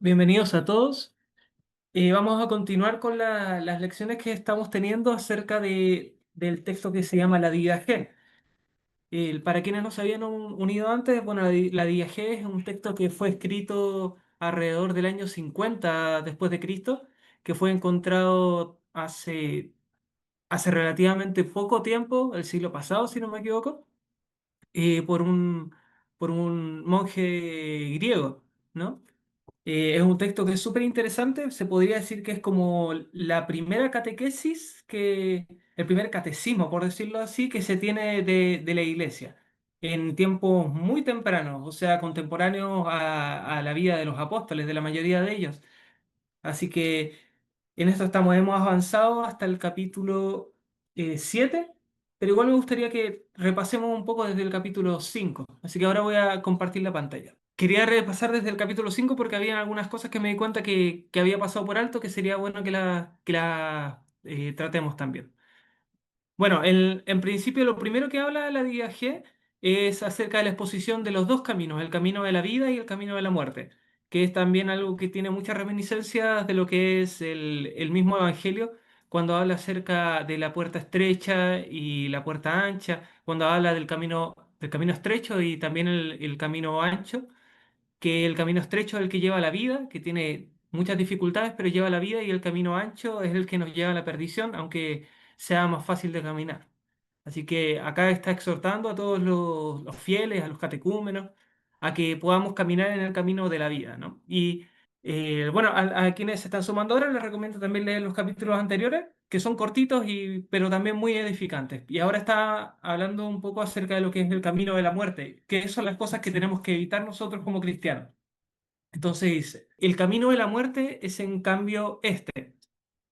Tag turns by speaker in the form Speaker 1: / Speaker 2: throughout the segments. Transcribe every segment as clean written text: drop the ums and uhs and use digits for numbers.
Speaker 1: Bienvenidos a todos. Vamos a continuar con las lecciones que estamos teniendo acerca del texto que se llama la Didaje. Para quienes no se habían unido antes, bueno, la Didaje es un texto que fue escrito alrededor del año 50 después de Cristo, que fue encontrado hace relativamente poco tiempo, el siglo pasado, si no me equivoco, eh, por un, por un monje griego, ¿no? Es un texto que es súper interesante. Se podría decir que es como la primera catequesis, el primer catecismo, por decirlo así, que se tiene de la iglesia en tiempos muy tempranos, o sea, contemporáneos a la vida de los apóstoles, de la mayoría de ellos. Así que en esto estamos, hemos avanzado hasta el capítulo 7, pero igual me gustaría que repasemos un poco desde el capítulo 5. Así que ahora voy a compartir la pantalla. Quería repasar desde el capítulo 5 porque había algunas cosas que me di cuenta que había pasado por alto que sería bueno que la tratemos también. Bueno, en principio lo primero que habla la DIAG es acerca de la exposición de los dos caminos, el camino de la vida y el camino de la muerte, que es también algo que tiene muchas reminiscencias de lo que es el mismo Evangelio, cuando habla acerca de la puerta estrecha y la puerta ancha, cuando habla del camino estrecho y también el camino ancho, que el camino estrecho es el que lleva a la vida, que tiene muchas dificultades, pero lleva a la vida, y el camino ancho es el que nos lleva a la perdición, aunque sea más fácil de caminar. Así que acá está exhortando a todos los fieles, a los catecúmenos, a que podamos caminar en el camino de la vida, ¿no? Y bueno, a quienes se están sumando ahora les recomiendo también leer los capítulos anteriores, que son cortitos pero también muy edificantes. Y ahora está hablando un poco acerca de lo que es el camino de la muerte, que son las cosas que tenemos que evitar nosotros como cristianos. Entonces dice, el camino de la muerte es en cambio este.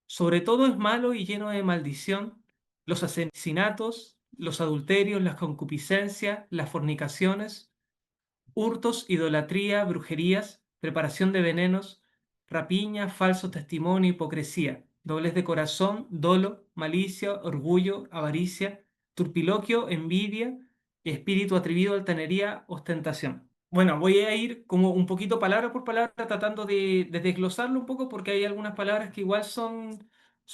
Speaker 1: Sobre todo es malo y lleno de maldición los asesinatos, los adulterios, las concupiscencias, las fornicaciones, hurtos, idolatría, brujerías, preparación de venenos, rapiña, falso testimonio, hipocresía, doblez de corazón, dolo, malicia, orgullo, avaricia, turpiloquio, envidia, espíritu atrevido, altanería, ostentación. Bueno, voy a ir como un poquito palabra por palabra tratando de desglosarlo un poco porque hay algunas palabras que igual son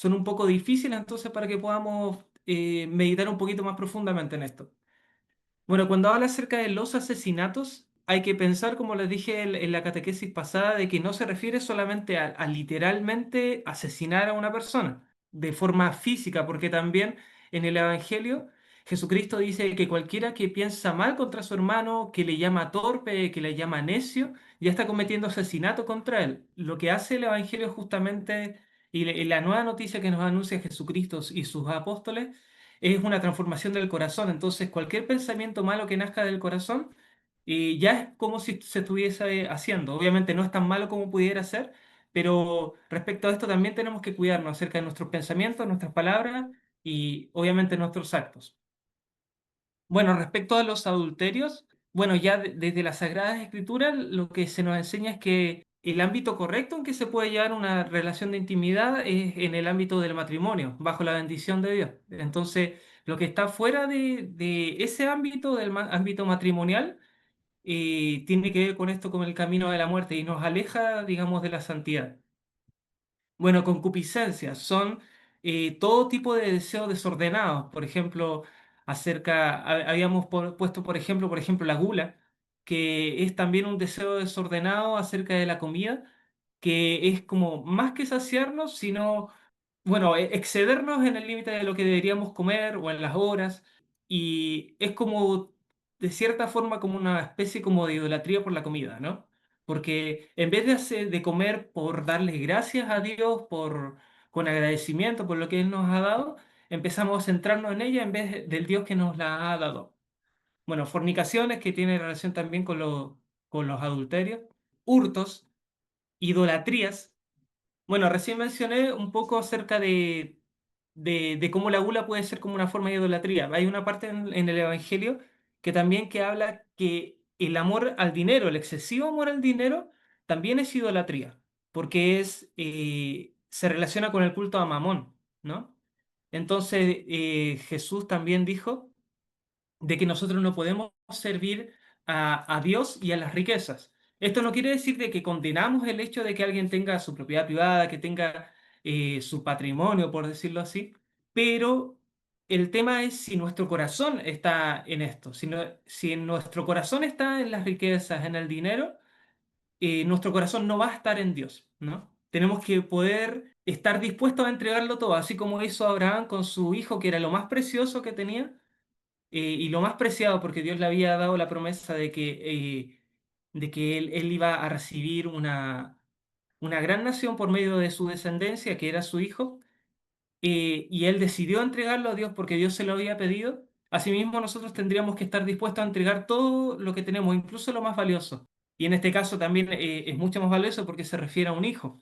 Speaker 1: un poco difíciles, entonces para que podamos meditar un poquito más profundamente en esto. Bueno, cuando habla acerca de los asesinatos, hay que pensar, como les dije en la catequesis pasada, de que no se refiere solamente a literalmente asesinar a una persona de forma física, porque también en el Evangelio Jesucristo dice que cualquiera que piensa mal contra su hermano, que le llama torpe, que le llama necio, ya está cometiendo asesinato contra él. Lo que hace el Evangelio justamente, y la nueva noticia que nos anuncia Jesucristo y sus apóstoles, es una transformación del corazón. Entonces, cualquier pensamiento malo que nazca del corazón, ya es como si se estuviese haciendo. Obviamente no es tan malo como pudiera ser, pero respecto a esto también tenemos que cuidarnos acerca de nuestros pensamientos, nuestras palabras y obviamente nuestros actos. Bueno, respecto a los adulterios, bueno, ya desde las Sagradas Escrituras lo que se nos enseña es que el ámbito correcto en que se puede llevar una relación de intimidad es en el ámbito del matrimonio, bajo la bendición de Dios. Entonces, lo que está fuera de ese ámbito, ámbito matrimonial, tiene que ver con esto, con el camino de la muerte y nos aleja, digamos, de la santidad. Bueno, concupiscencias son todo tipo de deseos desordenados. Por ejemplo, habíamos puesto, por ejemplo, la gula, que es también un deseo desordenado acerca de la comida, que es como más que saciarnos, sino bueno, excedernos en el límite de lo que deberíamos comer o en las horas, y es como, de cierta forma, como una especie como de idolatría por la comida, ¿no? Porque en vez de comer por darle gracias a Dios, con agradecimiento por lo que Él nos ha dado, empezamos a centrarnos en ella en vez del Dios que nos la ha dado. Bueno, fornicaciones, que tiene relación también con los adulterios, hurtos, idolatrías. Bueno, recién mencioné un poco acerca de cómo la gula puede ser como una forma de idolatría. Hay una parte en el Evangelio que también que habla que el amor al dinero, el excesivo amor al dinero, también es idolatría, porque se relaciona con el culto a Mamón, ¿no? Entonces, Jesús también dijo de que nosotros no podemos servir a Dios y a las riquezas. Esto no quiere decir de que condenamos el hecho de que alguien tenga su propiedad privada, que tenga su patrimonio, por decirlo así, pero el tema es si nuestro corazón está en esto, si en nuestro corazón está en las riquezas, en el dinero, nuestro corazón no va a estar en Dios, ¿no? Tenemos que poder estar dispuestos a entregarlo todo, así como hizo Abraham con su hijo, que era lo más precioso que tenía y lo más preciado, porque Dios le había dado la promesa de que él iba a recibir una gran nación por medio de su descendencia, que era su hijo, y él decidió entregarlo a Dios porque Dios se lo había pedido. Asimismo, nosotros tendríamos que estar dispuestos a entregar todo lo que tenemos, incluso lo más valioso. Y en este caso también es mucho más valioso porque se refiere a un hijo.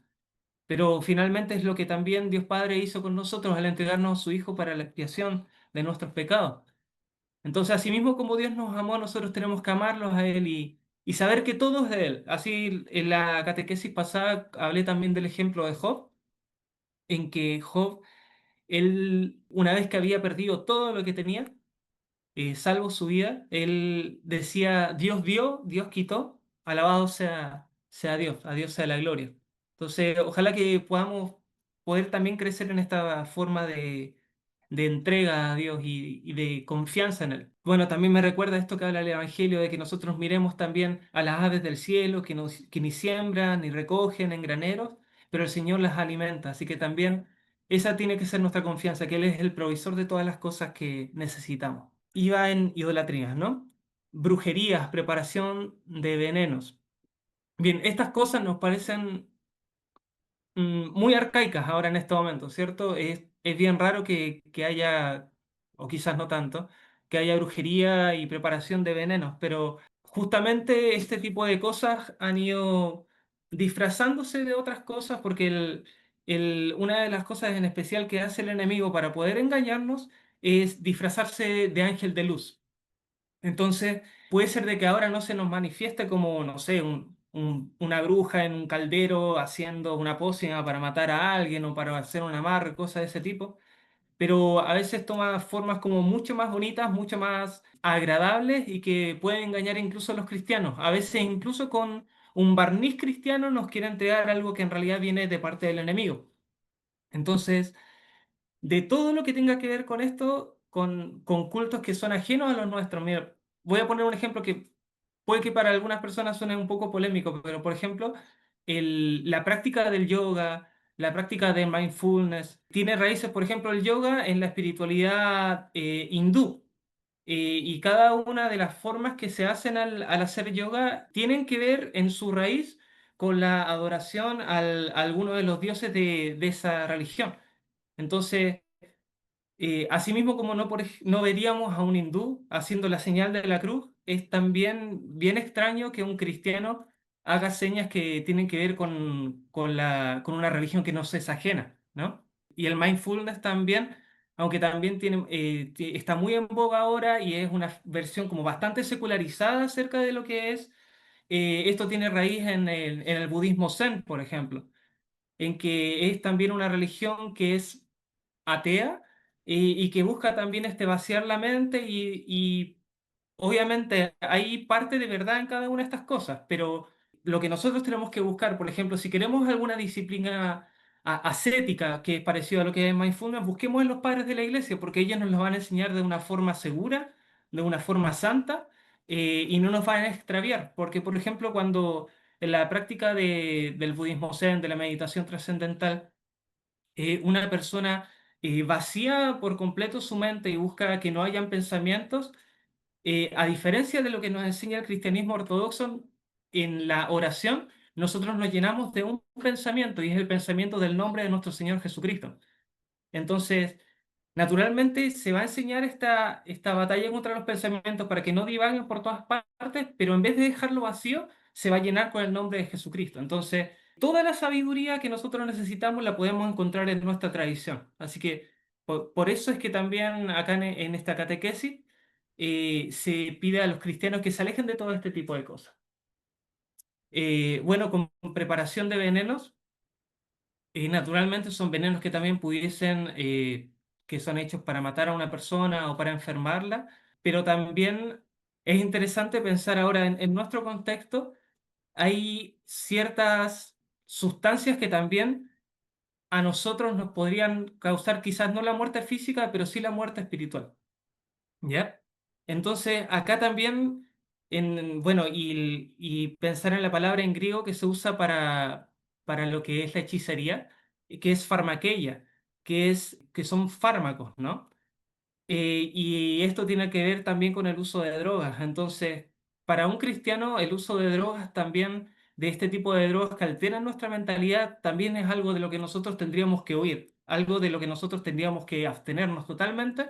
Speaker 1: Pero finalmente es lo que también Dios Padre hizo con nosotros al entregarnos a su Hijo para la expiación de nuestros pecados. Entonces, asimismo como Dios nos amó, nosotros tenemos que amarlos a Él y saber que todo es de Él. Así en la catequesis pasada hablé también del ejemplo de Job, en que Job, él, una vez que había perdido todo lo que tenía, salvo su vida, él decía, Dios dio, Dios quitó, alabado sea Dios, a Dios sea la gloria. Entonces, ojalá que podamos poder también crecer en esta forma de entrega a Dios y de confianza en Él. Bueno, también me recuerda esto que habla el Evangelio, de que nosotros miremos también a las aves del cielo, que ni siembran ni recogen en graneros, pero el Señor las alimenta. Así que también esa tiene que ser nuestra confianza, que Él es el provisor de todas las cosas que necesitamos. Iba en idolatrías, ¿no? Brujerías, preparación de venenos. Bien, estas cosas nos parecen muy arcaicas ahora en este momento, ¿cierto? Es bien raro que haya, o quizás no tanto, que haya brujería y preparación de venenos, pero justamente este tipo de cosas han ido disfrazándose de otras cosas porque una de las cosas en especial que hace el enemigo para poder engañarnos es disfrazarse de ángel de luz. Entonces, puede ser de que ahora no se nos manifieste como, no sé, una bruja en un caldero haciendo una pócima para matar a alguien o para hacer un amarre, cosas de ese tipo, pero a veces toma formas como mucho más bonitas, mucho más agradables y que pueden engañar incluso a los cristianos. A veces incluso con un barniz cristiano nos quiere entregar algo que en realidad viene de parte del enemigo. Entonces, de todo lo que tenga que ver con esto, con cultos que son ajenos a los nuestros. Mira, voy a poner un ejemplo que puede que para algunas personas suene un poco polémico, pero por ejemplo, la práctica del yoga, la práctica de mindfulness, tiene raíces, por ejemplo, el yoga en la espiritualidad hindú. Y cada una de las formas que se hacen al hacer yoga tienen que ver en su raíz con la adoración a alguno de los dioses de esa religión. Entonces, asimismo, como no veríamos a un hindú haciendo la señal de la cruz, es también bien extraño que un cristiano haga señas que tienen que ver con una religión que nos es ajena, ¿no? Y el mindfulness también, aunque también está muy en boga ahora y es una versión como bastante secularizada acerca de lo que es, esto tiene raíz en el budismo zen, por ejemplo, en que es también una religión que es atea y que busca también vaciar la mente y obviamente hay parte de verdad en cada una de estas cosas, pero lo que nosotros tenemos que buscar, por ejemplo, si queremos alguna disciplina ascética que es parecida a lo que es mindfulness, busquemos en los padres de la iglesia porque ellos nos lo van a enseñar de una forma segura, de una forma santa y no nos van a extraviar, porque por ejemplo cuando en la práctica del budismo zen, de la meditación trascendental, una persona vacía por completo su mente y busca que no hayan pensamientos, a diferencia de lo que nos enseña el cristianismo ortodoxo, en la oración nosotros nos llenamos de un pensamiento y es el pensamiento del nombre de nuestro Señor Jesucristo. Entonces, naturalmente se va a enseñar esta batalla contra los pensamientos para que no divaguen por todas partes, pero en vez de dejarlo vacío, se va a llenar con el nombre de Jesucristo. Entonces, toda la sabiduría que nosotros necesitamos la podemos encontrar en nuestra tradición. Así que por eso es que también acá en esta catequesis se pide a los cristianos que se alejen de todo este tipo de cosas. Bueno, con preparación de venenos. Naturalmente son venenos que también pudiesen, que son hechos para matar a una persona o para enfermarla, pero también es interesante pensar ahora en nuestro contexto. hay ciertas sustancias que también a nosotros nos podrían causar quizás no la muerte física, pero sí la muerte espiritual. ¿Ya? Entonces, acá también, bueno, y pensar en la palabra en griego que se usa para lo que es la hechicería, que es farmakeia, que son fármacos, ¿no? Y esto tiene que ver también con el uso de drogas. Entonces, para un cristiano, el uso de drogas también, de este tipo de drogas que alteran nuestra mentalidad, también es algo de lo que nosotros tendríamos que huir, algo de lo que nosotros tendríamos que abstenernos totalmente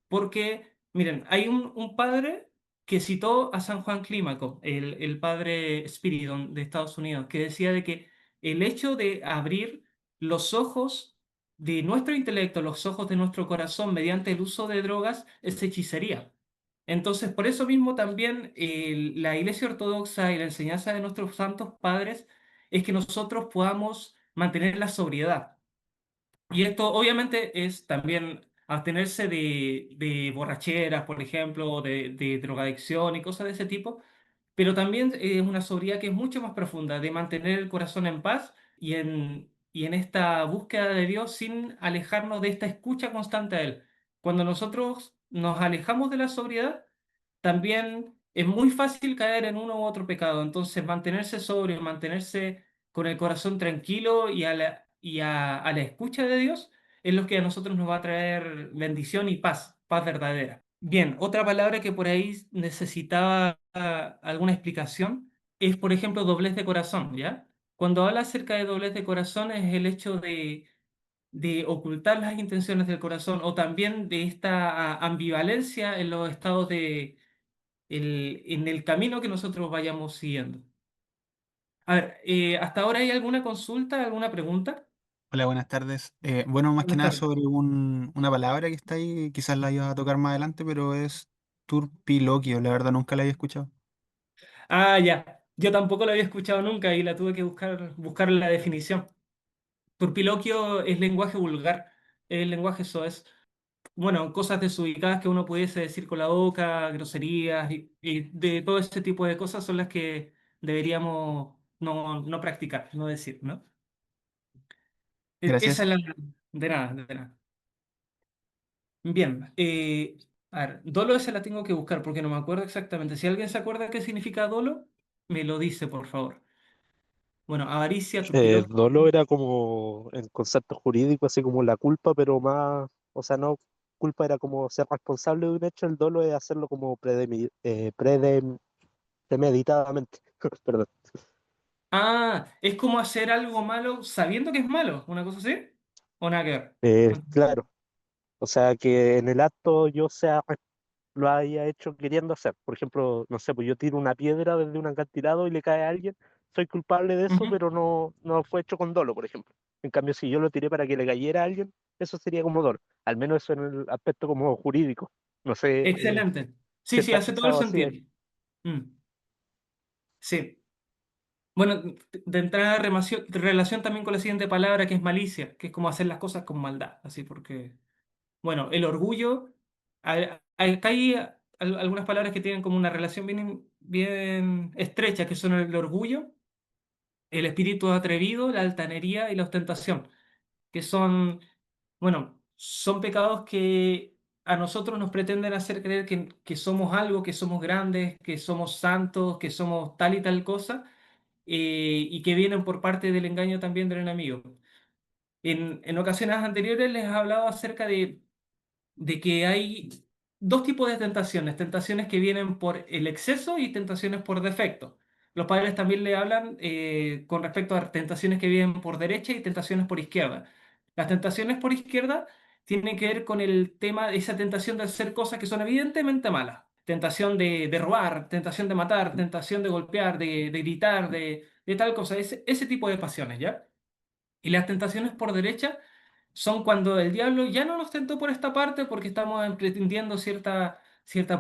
Speaker 1: porque, miren, hay un padre que citó a San Juan Clímaco, el padre Spiridon de Estados Unidos, que decía de que el hecho de abrir los ojos de nuestro intelecto, los ojos de nuestro corazón mediante el uso de drogas es hechicería. Entonces, por eso mismo también la Iglesia Ortodoxa y la enseñanza de nuestros santos padres es que nosotros podamos mantener la sobriedad. Y esto obviamente es también abstenerse de borracheras, por ejemplo, de drogadicción y cosas de ese tipo, pero también es una sobriedad que es mucho más profunda, de mantener el corazón en paz y en esta búsqueda de Dios sin alejarnos de esta escucha constante a Él. Cuando nosotros nos alejamos de la sobriedad, también es muy fácil caer en uno u otro pecado. Entonces, mantenerse sobrio, mantenerse con el corazón tranquilo y a la escucha de Dios es lo que a nosotros nos va a traer bendición y paz, paz verdadera. Bien, otra palabra que por ahí necesitaba alguna explicación es, por ejemplo, doblez de corazón, ¿ya? Cuando habla acerca de doblez de corazón es el hecho de ocultar las intenciones del corazón o también de esta ambivalencia en los estados en el camino que nosotros vayamos siguiendo. A ver, ¿hasta ahora hay alguna consulta, alguna pregunta?
Speaker 2: Hola, buenas tardes. Bueno, más que
Speaker 1: Buenas
Speaker 2: nada
Speaker 1: tardes.
Speaker 2: sobre una palabra que está ahí, quizás la iba a tocar más adelante, pero es turpiloquio, la verdad nunca la había escuchado.
Speaker 1: Ah, ya. Yo tampoco la había escuchado nunca y la tuve que buscar la definición. Turpiloquio es lenguaje vulgar, el lenguaje soez. Bueno, cosas desubicadas que uno pudiese decir con la boca, groserías y de todo ese tipo de cosas son las que deberíamos no practicar, no decir, ¿no? Esa
Speaker 2: Gracias.
Speaker 1: es la... De nada, de nada. Bien, a ver, dolo esa la tengo que buscar porque no me acuerdo exactamente. Si alguien se acuerda qué significa dolo, me lo dice, por favor. Bueno, avaricia, turpiloquio.
Speaker 3: Dolo era como el concepto jurídico, así como la culpa, pero más, o sea, no culpa era como ser responsable de un hecho, el dolo es hacerlo como premeditadamente. Perdón.
Speaker 1: Ah, es como hacer algo malo sabiendo que es malo, una cosa así. ¿O nada que ver?
Speaker 3: Claro, o sea, que en el acto lo haya hecho queriendo hacer. Por ejemplo, no sé, pues yo tiro una piedra desde un acantilado y le cae a alguien, soy culpable de eso,
Speaker 1: Ujú.
Speaker 3: pero no fue hecho con dolo, por ejemplo. En cambio, si yo lo tiré para que le cayera a alguien, eso sería como dolo. Al menos eso en el aspecto como jurídico. No sé
Speaker 1: Excelente.
Speaker 3: si
Speaker 1: Sí, sí,
Speaker 3: está
Speaker 1: hace todo el
Speaker 3: expresado así
Speaker 1: sentido.
Speaker 3: ahí.
Speaker 1: Mm, sí. Bueno, de entrada relación también con la siguiente palabra que es malicia, que es como hacer las cosas con maldad, así porque, bueno, el orgullo, acá hay algunas palabras que tienen como una relación bien estrecha, que son el orgullo, el espíritu atrevido, la altanería y la ostentación, que son, bueno, son pecados que a nosotros nos pretenden hacer creer que somos algo, que somos grandes, que somos santos, que somos tal y tal cosa, y que vienen por parte del engaño también del enemigo. En ocasiones anteriores les he hablado acerca de que hay dos tipos de tentaciones, tentaciones que vienen por el exceso y tentaciones por defecto. Los padres también le hablan con respecto a tentaciones que vienen por derecha y tentaciones por izquierda. Las tentaciones por izquierda tienen que ver con el tema de esa tentación de hacer cosas que son evidentemente malas. Tentación de robar, tentación de matar, tentación de golpear, de gritar, de tal cosa, ese tipo de pasiones, ¿ya? Y las tentaciones por derecha son cuando el diablo ya no nos tentó por esta parte porque estamos pretendiendo cierta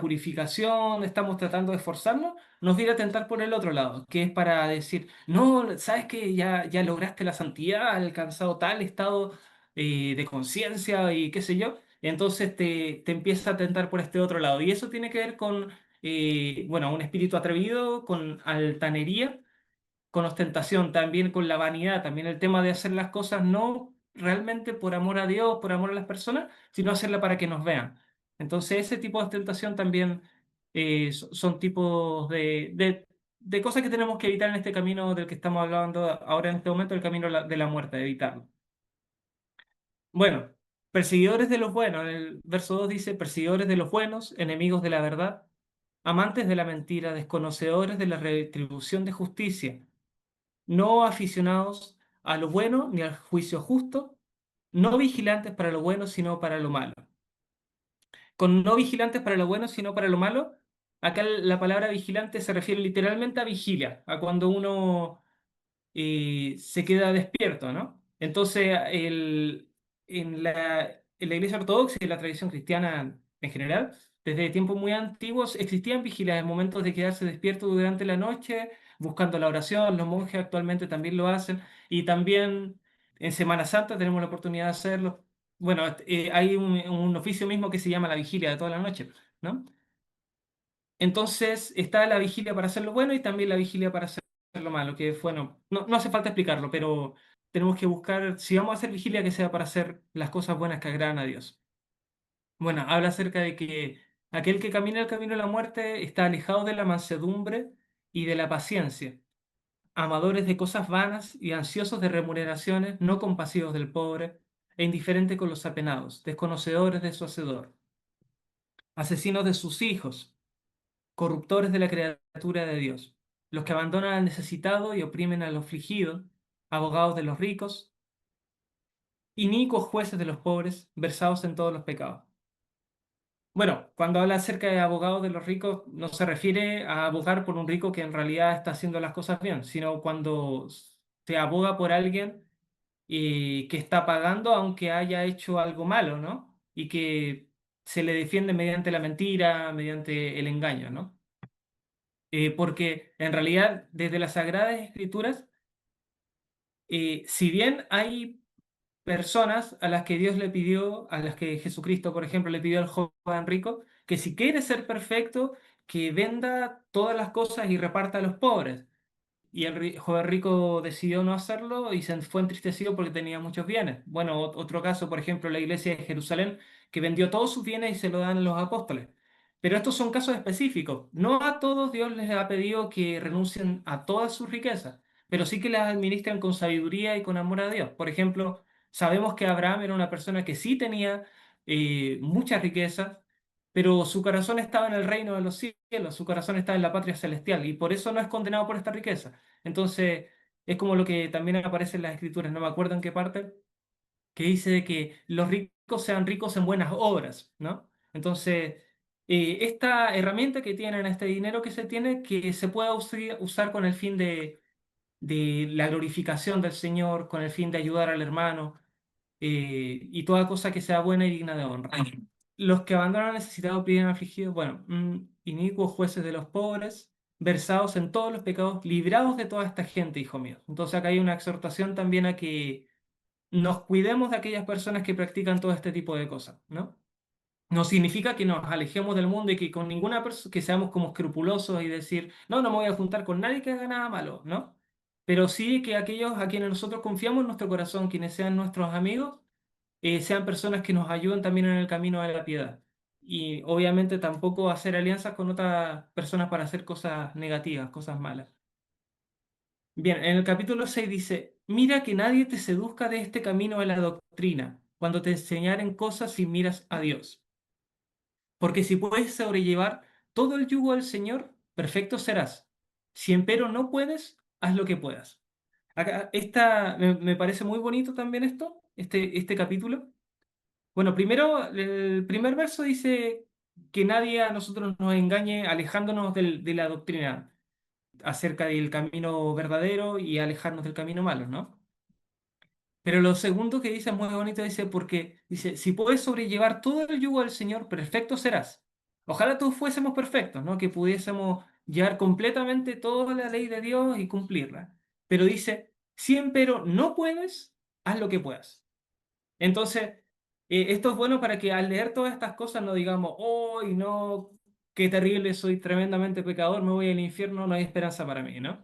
Speaker 1: purificación, estamos tratando de esforzarnos, nos viene a tentar por el otro lado, que es para decir, no, sabes que ya lograste la santidad, has alcanzado tal estado de conciencia y qué sé yo, entonces te empieza a tentar por este otro lado. Y eso tiene que ver con, bueno, un espíritu atrevido, con altanería con ostentación, también con la vanidad, también el tema de hacer las cosas no realmente por amor a Dios, por amor a las personas, sino hacerla para que nos vean. Entonces, ese tipo de ostentación también son tipos de cosas que tenemos que evitar en este camino del que estamos hablando ahora en este momento, el camino de la muerte, evitarlo. Bueno, perseguidores de los buenos, el verso 2 dice, perseguidores de los buenos, enemigos de la verdad, amantes de la mentira, desconocedores de la retribución de justicia, no aficionados a lo bueno ni al juicio justo, no vigilantes para lo bueno, sino para lo malo. Con no vigilantes para lo bueno, sino para lo malo, acá la palabra vigilante se refiere literalmente a vigilia, a cuando uno se queda despierto, ¿no? Entonces, en la Iglesia Ortodoxa y en la tradición cristiana en general, desde tiempos muy antiguos existían vigilias en momentos de quedarse despierto durante la noche, buscando la oración. Los monjes actualmente también lo hacen y también en Semana Santa tenemos la oportunidad de hacerlo. Bueno, hay un oficio mismo que se llama la vigilia de toda la noche, ¿no? Entonces está la vigilia para hacer lo bueno y también la vigilia para hacer lo malo, que bueno, no hace falta explicarlo, pero tenemos que buscar, si vamos a hacer vigilia, que sea para hacer las cosas buenas que agradan a Dios. Bueno, habla acerca de que aquel que camina el camino de la muerte está alejado de la mansedumbre y de la paciencia, amadores de cosas vanas y ansiosos de remuneraciones, no compasivos del pobre e indiferentes con los apenados, desconocedores de su hacedor, asesinos de sus hijos, corruptores de la criatura de Dios, los que abandonan al necesitado y oprimen al afligido, abogados de los ricos, inicuos jueces de los pobres, versados en todos los pecados. Bueno, cuando habla acerca de abogados de los ricos, no se refiere a abogar por un rico que en realidad está haciendo las cosas bien, sino cuando se aboga por alguien que está pagando aunque haya hecho algo malo, ¿no? Y que se le defiende mediante la mentira, mediante el engaño, ¿no? Porque en realidad desde las Sagradas Escrituras, si bien hay personas a las que Dios le pidió, a las que Jesucristo, por ejemplo, le pidió al joven rico, que si quiere ser perfecto, que venda todas las cosas y reparta a los pobres. Y el joven rico decidió no hacerlo y se fue entristecido porque tenía muchos bienes. Bueno, otro caso, por ejemplo, la iglesia de Jerusalén, que vendió todos sus bienes y se lo dan a los apóstoles. Pero estos son casos específicos. No a todos Dios les ha pedido que renuncien a todas sus riquezas, pero sí que las administran con sabiduría y con amor a Dios. Por ejemplo, sabemos que Abraham era una persona que sí tenía muchas riquezas, pero su corazón estaba en el reino de los cielos, su corazón estaba en la patria celestial y por eso no es condenado por esta riqueza. Entonces, es como lo que también aparece en las escrituras, no me acuerdo en qué parte, que dice que los ricos sean ricos en buenas obras, ¿no? Entonces, esta herramienta que tienen, este dinero que se tiene, que se pueda usar con el fin de la glorificación del Señor, con el fin de ayudar al hermano, y toda cosa que sea buena y digna de honra. Los que abandonan al necesitado piden afligidos, bueno, inicuos jueces de los pobres, versados en todos los pecados, librados de toda esta gente, hijo mío. Entonces acá hay una exhortación también a que nos cuidemos de aquellas personas que practican todo este tipo de cosas, ¿no? No significa que nos alejemos del mundo y que con ninguna persona, que seamos como escrupulosos y decir, no me voy a juntar con nadie que haga nada malo, ¿no? Pero sí que aquellos a quienes nosotros confiamos en nuestro corazón, quienes sean nuestros amigos, sean personas que nos ayuden también en el camino de la piedad. Y obviamente tampoco hacer alianzas con otras personas para hacer cosas negativas, cosas malas. Bien, en el capítulo 6 dice, mira que nadie te seduzca de este camino de la doctrina, cuando te enseñaren cosas sin miras a Dios. Porque si puedes sobrellevar todo el yugo del Señor, perfecto serás. Si empero no puedes, haz lo que puedas. Acá, me parece muy bonito también esto, este capítulo. Bueno, primero, el primer verso dice que nadie a nosotros nos engañe alejándonos de la doctrina acerca del camino verdadero y alejarnos del camino malo, ¿no? Pero lo segundo que dice es muy bonito, dice, porque dice, si puedes sobrellevar todo el yugo del Señor, perfecto serás. Ojalá todos fuésemos perfectos, ¿no? Que pudiésemos llevar completamente toda la ley de Dios y cumplirla. Pero dice, si empero no puedes, haz lo que puedas. Entonces, esto es bueno para que al leer todas estas cosas no digamos, oh, no, qué terrible, soy tremendamente pecador, me voy al infierno, no hay esperanza para mí, ¿no?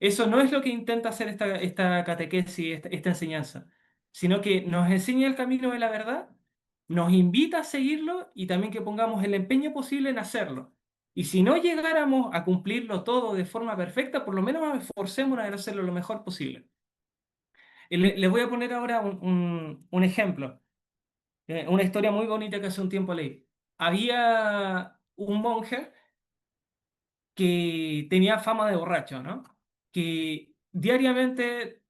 Speaker 1: Eso no es lo que intenta hacer esta catequesis, esta enseñanza, sino que nos enseña el camino de la verdad, nos invita a seguirlo y también que pongamos el empeño posible en hacerlo. Y si no llegáramos a cumplirlo todo de forma perfecta, por lo menos nos esforcemos en hacerlo lo mejor posible. Les voy a poner ahora un ejemplo, una historia muy bonita que hace un tiempo leí. Había un monje que tenía fama de borracho, ¿no? Que diariamente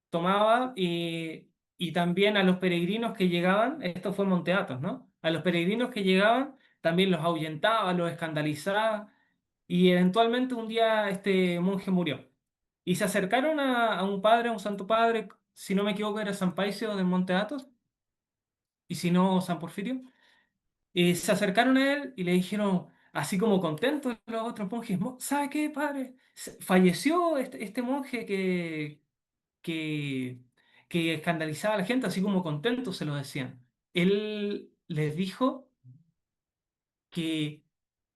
Speaker 1: tomaba y también a los peregrinos que llegaban, esto fue en Monte Athos, ¿no? A los peregrinos que llegaban también los ahuyentaba, los escandalizaba y eventualmente un día este monje murió. Y se acercaron a un padre, a un santo padre, si no me equivoco era San Paisio del Monte Athos, y si no San Porfirio, se acercaron a él y le dijeron, así como contentos los otros monjes, ¿sabe qué, padre? Falleció este monje que, que escandalizaba a la gente, así como contentos se lo decían. Él les dijo que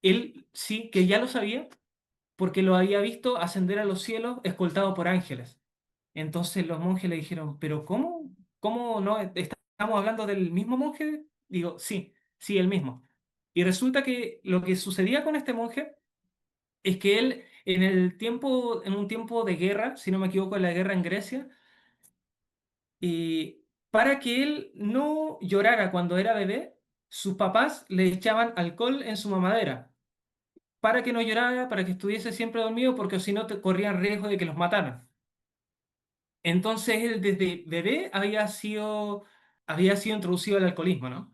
Speaker 1: él sí, que ya lo sabía, porque lo había visto ascender a los cielos escoltado por ángeles. Entonces los monjes le dijeron, ¿pero cómo? ¿Cómo no? ¿Estamos hablando del mismo monje? Digo, sí, sí, el mismo. Y resulta que lo que sucedía con este monje es que él en un tiempo de guerra, si no me equivoco, en la guerra en Grecia, para que él no llorara cuando era bebé, sus papás le echaban alcohol en su mamadera, para que no llorara, para que estuviese siempre dormido, porque si no corrían riesgo de que los mataran. Entonces él desde bebé había sido introducido al alcoholismo, ¿no?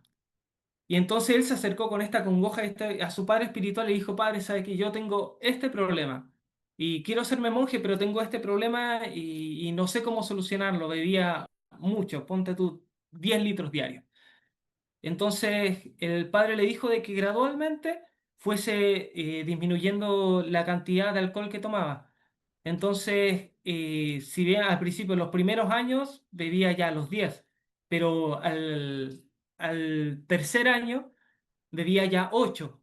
Speaker 1: Y entonces él se acercó con esta congoja a su padre espiritual y dijo, padre, sabe que yo tengo este problema y quiero hacerme monje, pero tengo este problema y no sé cómo solucionarlo. Bebía mucho, ponte tú 10 litros diarios. Entonces el padre le dijo de que gradualmente fuese disminuyendo la cantidad de alcohol que tomaba. Entonces, si bien al principio, los primeros años, bebía ya a los 10, pero al tercer año bebía ya 8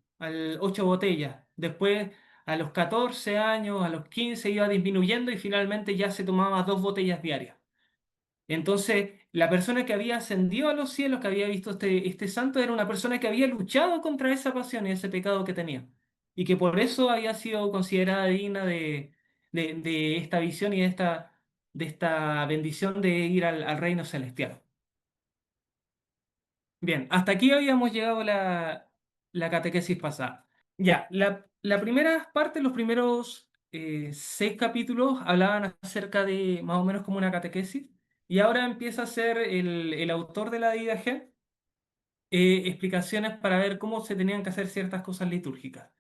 Speaker 1: botellas. Después, a los 14 años, a los 15 iba disminuyendo y finalmente ya se tomaba 2 botellas diarias. Entonces, la persona que había ascendido a los cielos, que había visto este santo, era una persona que había luchado contra esa pasión y ese pecado que tenía. Y que por eso había sido considerada digna de esta visión y de esta bendición de ir al reino celestial. Bien, hasta aquí habíamos llegado la catequesis pasada. Ya, la primera parte, los primeros 6 capítulos hablaban acerca de más o menos como una catequesis, y ahora empieza a ser el autor de la DIDAG explicaciones para ver cómo se tenían que hacer ciertas cosas litúrgicas.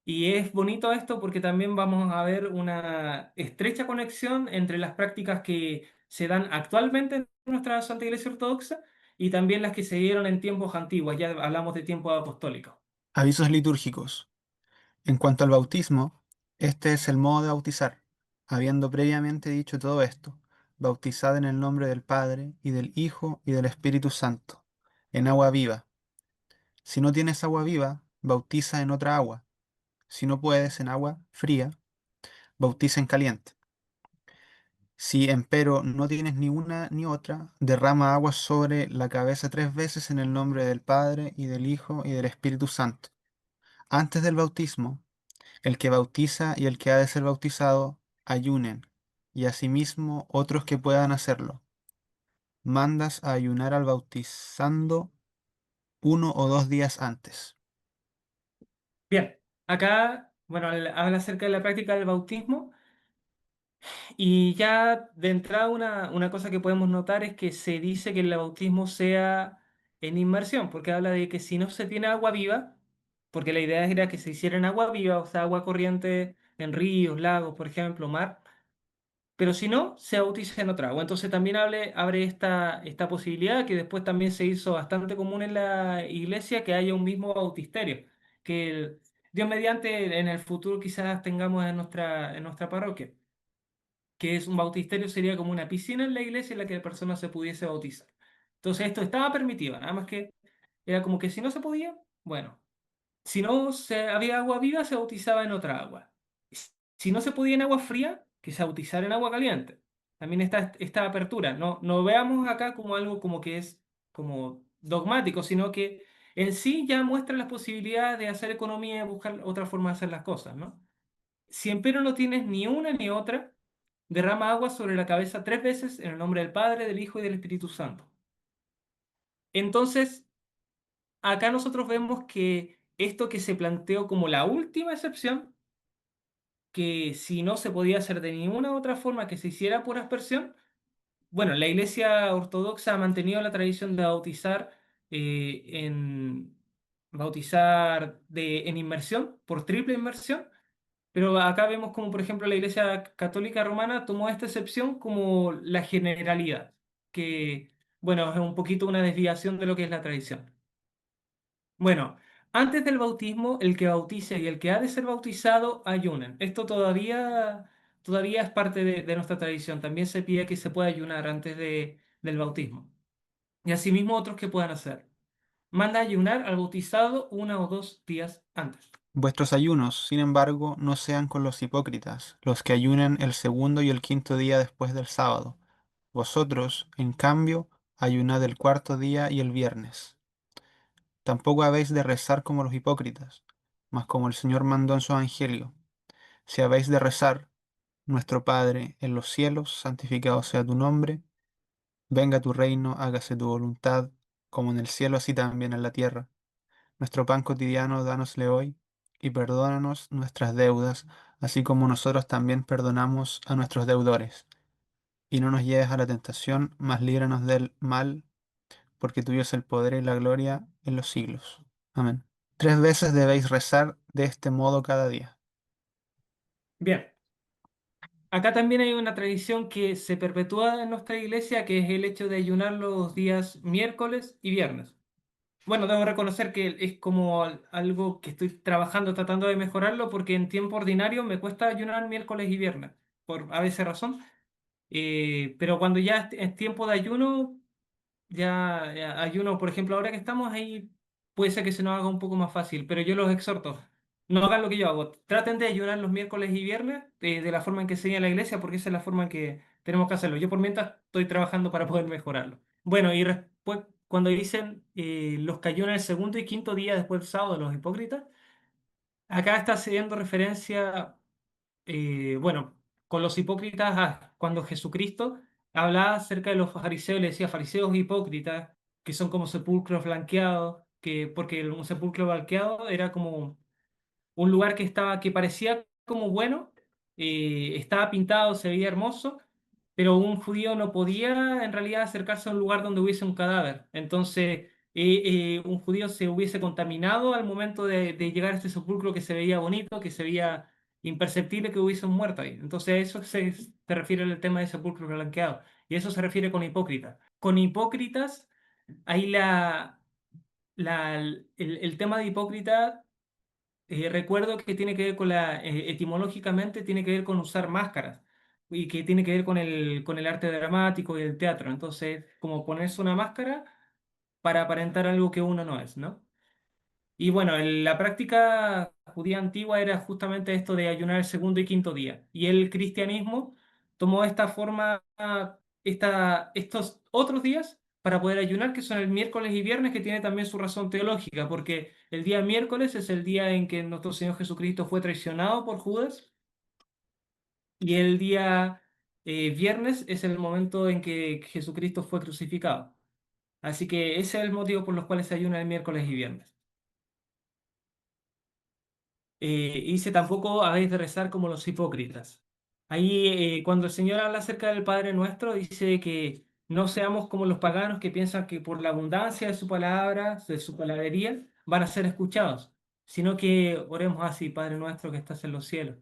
Speaker 1: Y es bonito esto porque también vamos a ver una estrecha conexión entre las prácticas que se dan actualmente en nuestra Santa Iglesia Ortodoxa y también las que se dieron en tiempos antiguos, ya hablamos de tiempos apostólicos.
Speaker 2: Avisos litúrgicos. En cuanto al bautismo, este es el modo de bautizar. Habiendo previamente dicho todo esto, bautizad en el nombre del Padre, y del Hijo, y del Espíritu Santo, en agua viva. Si no tienes agua viva, bautiza en otra agua. Si no puedes, en agua fría, bautiza en caliente. Si empero no tienes ni una ni otra, derrama agua sobre la cabeza 3 veces en el nombre del Padre, y del Hijo, y del Espíritu Santo. Antes del bautismo, el que bautiza y el que ha de ser bautizado ayunen, y asimismo otros que puedan hacerlo. Mandas a ayunar al bautizando 1 o 2 días antes.
Speaker 1: Bien, acá, bueno, habla acerca de la práctica del bautismo. Y ya de entrada una cosa que podemos notar es que se dice que el bautismo sea en inmersión, porque habla de que si no se tiene agua viva, porque la idea era que se hiciera en agua viva, o sea, agua corriente en ríos, lagos, por ejemplo, mar, pero si no, se bautiza en otra agua. Entonces también abre esta posibilidad que después también se hizo bastante común en la iglesia, que haya un mismo bautisterio, que Dios mediante en el futuro quizás tengamos en nuestra parroquia, que es un bautisterio, sería como una piscina en la iglesia en la que la persona se pudiese bautizar. Entonces esto estaba permitido, nada más que era como que si no se podía, bueno, si no había agua viva, se bautizaba en otra agua. Si no se podía en agua fría, que se bautizara en agua caliente. También está esta apertura. No, no veamos acá como algo como que es como dogmático, sino que en sí ya muestra las posibilidades de hacer economía y buscar otra forma de hacer las cosas, ¿no? Si empero no tienes ni una ni otra, derrama agua sobre la cabeza 3 veces en el nombre del Padre, del Hijo y del Espíritu Santo. Entonces, acá nosotros vemos que esto que se planteó como la última excepción, que si no se podía hacer de ninguna otra forma que se hiciera por aspersión, bueno, la Iglesia Ortodoxa ha mantenido la tradición de bautizar en en inmersión, por triple inmersión, pero acá vemos como, por ejemplo, la Iglesia Católica Romana tomó esta excepción como la generalidad, que, bueno, es un poquito una desviación de lo que es la tradición. Bueno, antes del bautismo, el que bautice y el que ha de ser bautizado ayunan. Esto todavía es parte de nuestra tradición. También se pide que se pueda ayunar antes del bautismo. Y asimismo otros que puedan hacer. Manda ayunar al bautizado 1 o 2 días antes.
Speaker 2: Vuestros ayunos, sin embargo, no sean con los hipócritas, los que ayunan el segundo y el quinto día después del sábado. Vosotros, en cambio, ayunad el cuarto día y el viernes. Tampoco habéis de rezar como los hipócritas, mas como el Señor mandó en su evangelio. Si habéis de rezar, nuestro Padre en los cielos, santificado sea tu nombre, venga tu reino, hágase tu voluntad, como en el cielo así también en la tierra. Nuestro pan cotidiano, dánosle hoy, y perdónanos nuestras deudas, así como nosotros también perdonamos a nuestros deudores. Y no nos lleves a la tentación, mas líbranos del mal, porque tuyo es el poder y la gloria en los siglos. Amén. 3 veces debéis rezar de este modo cada día.
Speaker 1: Bien, acá también hay una tradición que se perpetúa en nuestra iglesia, que es el hecho de ayunar los días miércoles y viernes. Bueno, debo reconocer que es como algo que estoy trabajando, tratando de mejorarlo, porque en tiempo ordinario me cuesta ayunar miércoles y viernes, por a veces razón. Pero cuando ya es tiempo de ayuno, ya ayuno, por ejemplo, ahora que estamos ahí, puede ser que se nos haga un poco más fácil, pero yo los exhorto, no hagan lo que yo hago, traten de ayunar los miércoles y viernes de la forma en que enseña la iglesia, porque esa es la forma en que tenemos que hacerlo. Yo por mientras estoy trabajando para poder mejorarlo. Bueno, y después, cuando dicen los que ayunan el segundo y quinto día después del sábado, los hipócritas, acá está haciendo referencia bueno, con los hipócritas, cuando Jesucristo hablaba acerca de los fariseos, le decía fariseos hipócritas, que son como sepulcros blanqueados, porque un sepulcro blanqueado era como un lugar que parecía como bueno, estaba pintado, se veía hermoso, pero un judío no podía en realidad acercarse a un lugar donde hubiese un cadáver. Entonces, un judío se hubiese contaminado al momento de llegar a este sepulcro que se veía bonito, que se veía imperceptible que hubiese un muerto ahí. Entonces, a eso se refiere el tema de sepulcro blanqueado. Y eso se refiere con hipócritas. Con hipócritas, ahí el tema de hipócrita recuerdo que tiene que ver etimológicamente tiene que ver con usar máscaras y que tiene que ver con el arte dramático y el teatro. Entonces, como ponerse una máscara para aparentar algo que uno no es, ¿no? Y bueno, la práctica judía antigua era justamente esto de ayunar el segundo y quinto día. Y el cristianismo tomó esta forma, estos otros días para poder ayunar, que son el miércoles y viernes, que tiene también su razón teológica, porque el día miércoles es el día en que nuestro Señor Jesucristo fue traicionado por Judas, y el día viernes es el momento en que Jesucristo fue crucificado. Así que ese es el motivo por los cuales se ayuna el miércoles y viernes. Dice tampoco habéis de rezar como los hipócritas. Ahí, cuando el Señor habla acerca del Padre Nuestro, dice que no seamos como los paganos que piensan que por la abundancia de su palabra, de su palabrería, van a ser escuchados, sino que oremos así, Padre Nuestro que estás en los cielos.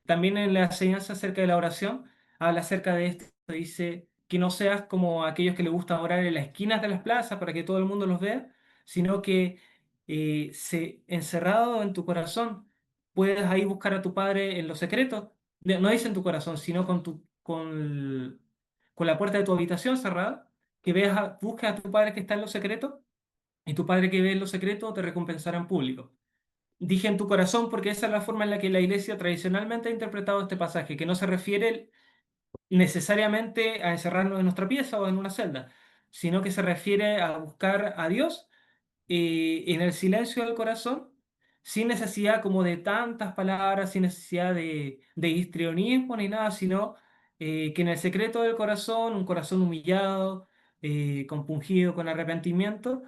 Speaker 1: También en la enseñanza acerca de la oración, habla acerca de esto, dice que no seas como aquellos que les gusta orar en las esquinas de las plazas para que todo el mundo los vea, sino que encerrado en tu corazón puedes ahí buscar a tu Padre en los secretos. No dice en tu corazón, sino con la puerta de tu habitación cerrada, que busques a tu Padre que está en los secretos, y tu Padre que ve en los secretos te recompensará en público. Dije en tu corazón porque esa es la forma en la que la iglesia tradicionalmente ha interpretado este pasaje, que no se refiere necesariamente a encerrarnos en nuestra pieza o en una celda, sino que se refiere a buscar a Dios en el silencio del corazón, sin necesidad como de tantas palabras, sin necesidad de histrionismo ni nada, sino que en el secreto del corazón, un corazón humillado, compungido, con arrepentimiento,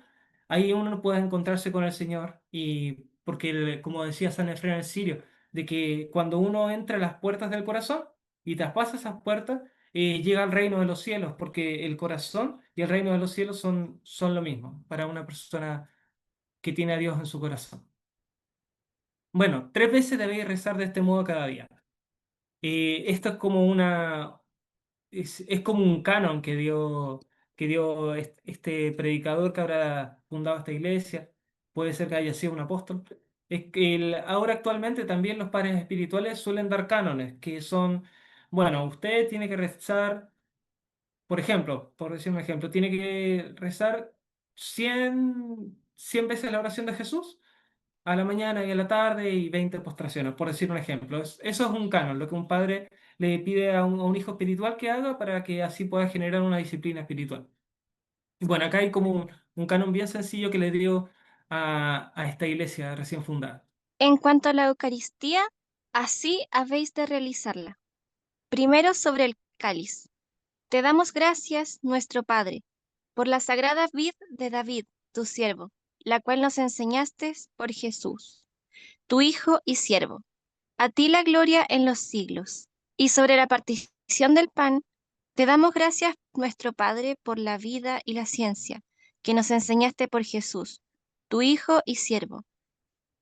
Speaker 1: ahí uno puede encontrarse con el Señor. Y porque, como decía San Efrén el Sirio, de que cuando uno entra a las puertas del corazón y traspasa esas puertas, llega al reino de los cielos, porque el corazón y el reino de los cielos son lo mismo para una persona que tiene a Dios en su corazón. Bueno, 3 veces debéis rezar de este modo cada día. Esto es como un canon que dio este predicador que habrá fundado esta iglesia. Puede ser que haya sido un apóstol. Es que ahora actualmente también los padres espirituales suelen dar cánones, que son, bueno, usted tiene que rezar. Por ejemplo, por decir un ejemplo, tiene que rezar 100 veces la oración de Jesús a la mañana y a la tarde y 20 postraciones, por decir un ejemplo. Eso es un canon, lo que un padre le pide a un hijo espiritual que haga para que así pueda generar una disciplina espiritual. Y bueno, acá hay como un canon bien sencillo que le dio a esta iglesia recién fundada.
Speaker 4: En cuanto a la Eucaristía, así habéis de realizarla. Primero sobre el cáliz. Te damos gracias, nuestro Padre, por la sagrada vid de David, tu siervo, la cual nos enseñaste por Jesús, tu Hijo y siervo. A ti la gloria en los siglos. Y sobre la partición del pan, te damos gracias, nuestro Padre, por la vida y la ciencia, que nos enseñaste por Jesús, tu Hijo y siervo.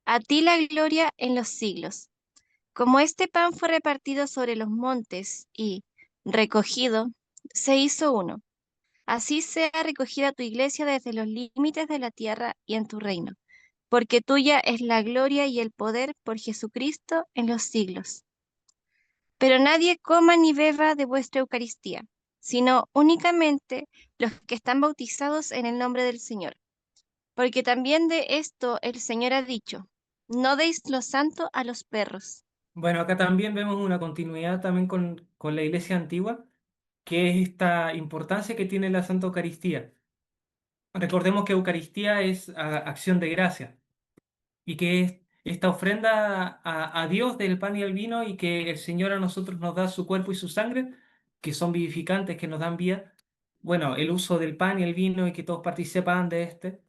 Speaker 4: A ti la gloria en los siglos. Como este pan fue repartido sobre los montes y recogido, se hizo uno. Así sea recogida tu iglesia desde los límites de la tierra y en tu reino, porque tuya es la gloria y el poder por Jesucristo en los siglos. Pero nadie coma ni beba de vuestra Eucaristía, sino únicamente los que están bautizados en el nombre del Señor. Porque también de esto el Señor ha dicho, no deis lo santo a los perros.
Speaker 1: Bueno, acá también vemos una continuidad también con la iglesia antigua, que es esta importancia que tiene la Santa Eucaristía. Recordemos que Eucaristía es acción de gracia y que es esta ofrenda a Dios del pan y el vino y que el Señor a nosotros nos da su cuerpo y su sangre, que son vivificantes, que nos dan vida. Bueno, el uso del pan y el vino y que todos participan de este.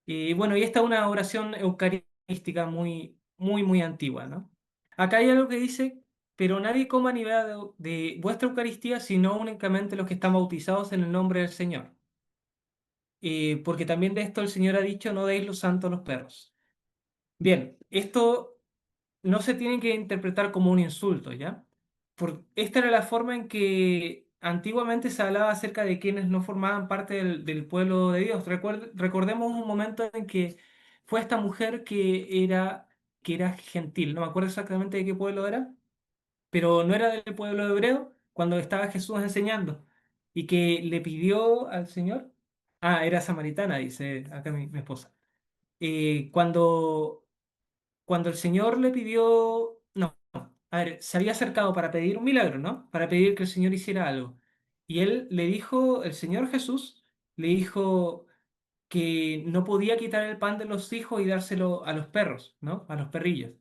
Speaker 1: Y bueno, y esta es una oración eucarística muy, muy, muy antigua, ¿no? Acá hay algo que dice, pero nadie coma ni beba de vuestra Eucaristía, sino únicamente los que están bautizados en el nombre del Señor. Porque también de esto el Señor ha dicho, no deis lo santo a los perros. Bien, esto no se tiene que interpretar como un insulto, ¿ya? Esta era la forma en que antiguamente se hablaba acerca de quienes no formaban parte del pueblo de Dios. Recordemos un momento en que fue esta mujer que era gentil, no me acuerdo exactamente de qué pueblo era, pero no era del pueblo hebreo cuando estaba Jesús enseñando y que le pidió al Señor, era samaritana, dice acá mi esposa. Cuando el Señor le pidió, no, a ver, se había acercado para pedir un milagro, ¿no? Para pedir que el Señor hiciera algo. Y él le dijo, el Señor Jesús le dijo que no podía quitar el pan de los hijos y dárselo a los perros, ¿no? A los perrillos.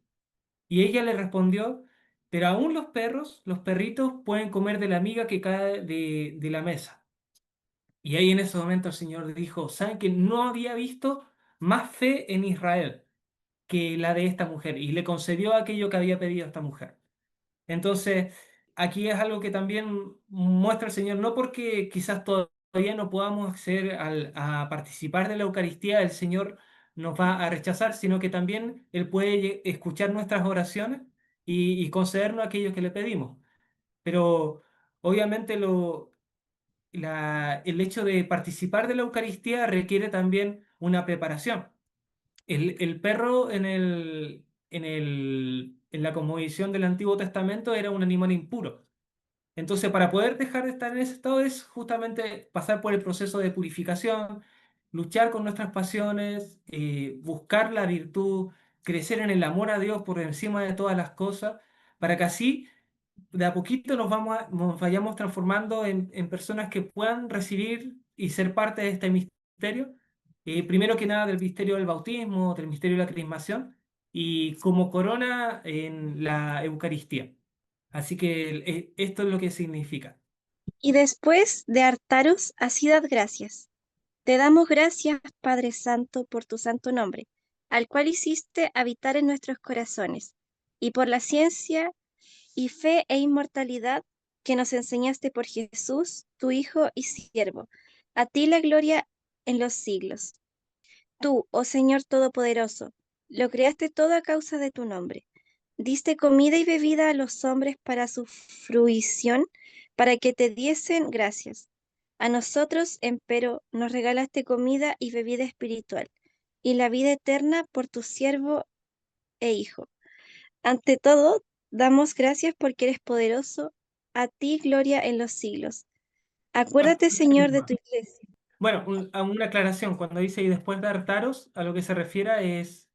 Speaker 1: Y ella le respondió, pero aún los perros, los perritos, pueden comer de la miga que cae de la mesa. Y ahí en ese momento el Señor dijo, ¿saben que no había visto más fe en Israel que la de esta mujer? Y le concedió aquello que había pedido esta mujer. Entonces, aquí es algo que también muestra el Señor, no porque quizás todavía no podamos acceder a participar de la Eucaristía, el Señor nos va a rechazar, sino que también Él puede escuchar nuestras oraciones y concedernos aquello que le pedimos. Pero obviamente el hecho de participar de la Eucaristía requiere también una preparación. El perro en la cosmovisión del Antiguo Testamento era un animal impuro. Entonces, para poder dejar de estar en ese estado es justamente pasar por el proceso de purificación, luchar con nuestras pasiones, buscar la virtud, crecer en el amor a Dios por encima de todas las cosas, para que así de a poquito nos vayamos transformando en personas que puedan recibir y ser parte de este misterio. Primero que nada del misterio del bautismo, del misterio de la crismación y como corona en la Eucaristía. Así que esto es lo que significa.
Speaker 4: Y después de hartaros, así dad gracias. Te damos gracias, Padre Santo, por tu santo nombre, al cual hiciste habitar en nuestros corazones, y por la ciencia y fe e inmortalidad que nos enseñaste por Jesús, tu Hijo y siervo. A ti la gloria en los siglos. Tú, oh Señor Todopoderoso, lo creaste todo a causa de tu nombre. Diste comida y bebida a los hombres para su fruición, para que te diesen gracias. A nosotros, empero, nos regalaste comida y bebida espiritual, y la vida eterna por tu siervo e Hijo. Ante todo, damos gracias porque eres poderoso. A ti gloria en los siglos. Acuérdate, Señor, de tu iglesia.
Speaker 1: Bueno, una aclaración, cuando dice y después de hartaros, a lo que se refiere es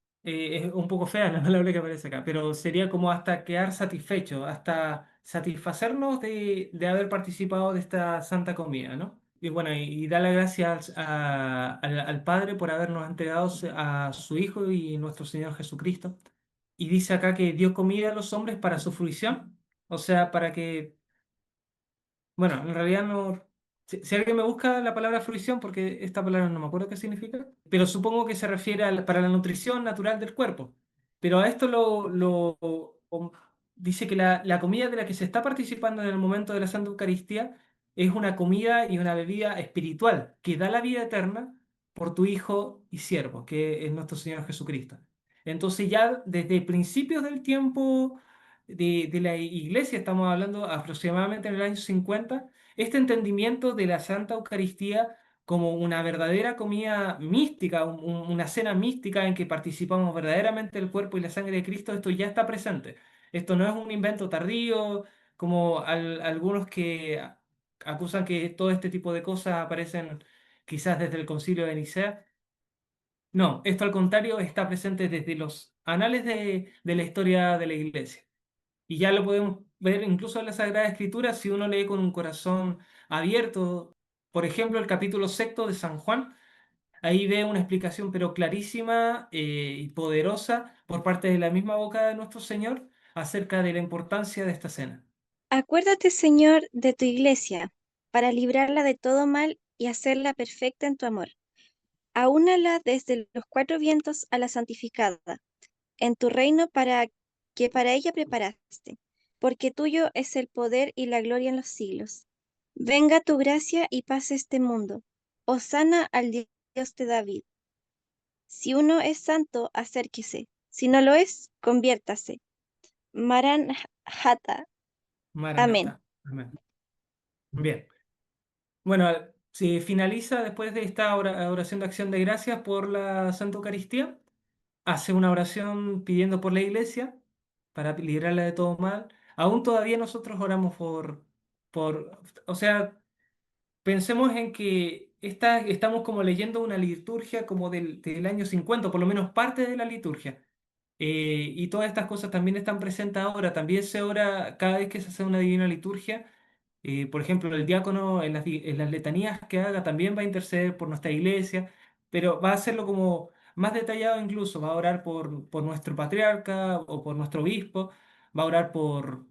Speaker 1: un poco fea la palabra que aparece acá, pero sería como hasta quedar satisfecho, hasta satisfacernos de haber participado de esta santa comida, ¿no? Y bueno, y dar las gracias al Padre por habernos entregado a su Hijo y nuestro Señor Jesucristo. Y dice acá que dio comida a los hombres para su fruición, o sea, para que bueno, en realidad no. Si alguien me busca la palabra fruición, porque esta palabra no me acuerdo qué significa, pero supongo que se refiere para la nutrición natural del cuerpo. Pero a esto dice que la comida de la que se está participando en el momento de la Santa Eucaristía es una comida y una bebida espiritual que da la vida eterna por tu Hijo y siervo, que es nuestro Señor Jesucristo. Entonces ya desde principios del tiempo de la iglesia, estamos hablando aproximadamente en el año 50, este entendimiento de la Santa Eucaristía como una verdadera comida mística, una cena mística en que participamos verdaderamente del cuerpo y la sangre de Cristo, esto ya está presente. Esto no es un invento tardío, como algunos que acusan que todo este tipo de cosas aparecen quizás desde el Concilio de Nicea. No, esto al contrario está presente desde los anales de la historia de la iglesia. Y ya lo podemos ver incluso en la Sagrada Escritura si uno lee con un corazón abierto. Por ejemplo, el capítulo sexto de San Juan, ahí ve una explicación pero clarísima y poderosa por parte de la misma boca de nuestro Señor acerca de la importancia de esta cena.
Speaker 4: Acuérdate, Señor, de tu iglesia, para librarla de todo mal y hacerla perfecta en tu amor. Aúnala desde los cuatro vientos a la santificada, en tu reino que para ella preparaste, porque tuyo es el poder y la gloria en los siglos. Venga tu gracia y pase este mundo. Hosana al Dios de David. Si uno es santo, acérquese. Si no lo es, conviértase. Maranjata. Amén.
Speaker 1: Maranatá. Amén. Bien. Bueno, se finaliza después de esta oración de acción de gracias por la Santa Eucaristía. Hace una oración pidiendo por la iglesia para librarla de todo mal. Aún todavía nosotros oramos o sea, pensemos en que estamos como leyendo una liturgia como del año 50, por lo menos parte de la liturgia. Y todas estas cosas también están presentes ahora. También se ora cada vez que se hace una divina liturgia. Por ejemplo, el diácono en las letanías que haga también va a interceder por nuestra iglesia, pero va a hacerlo como más detallado incluso. Va a orar por nuestro patriarca o por nuestro obispo, va a orar por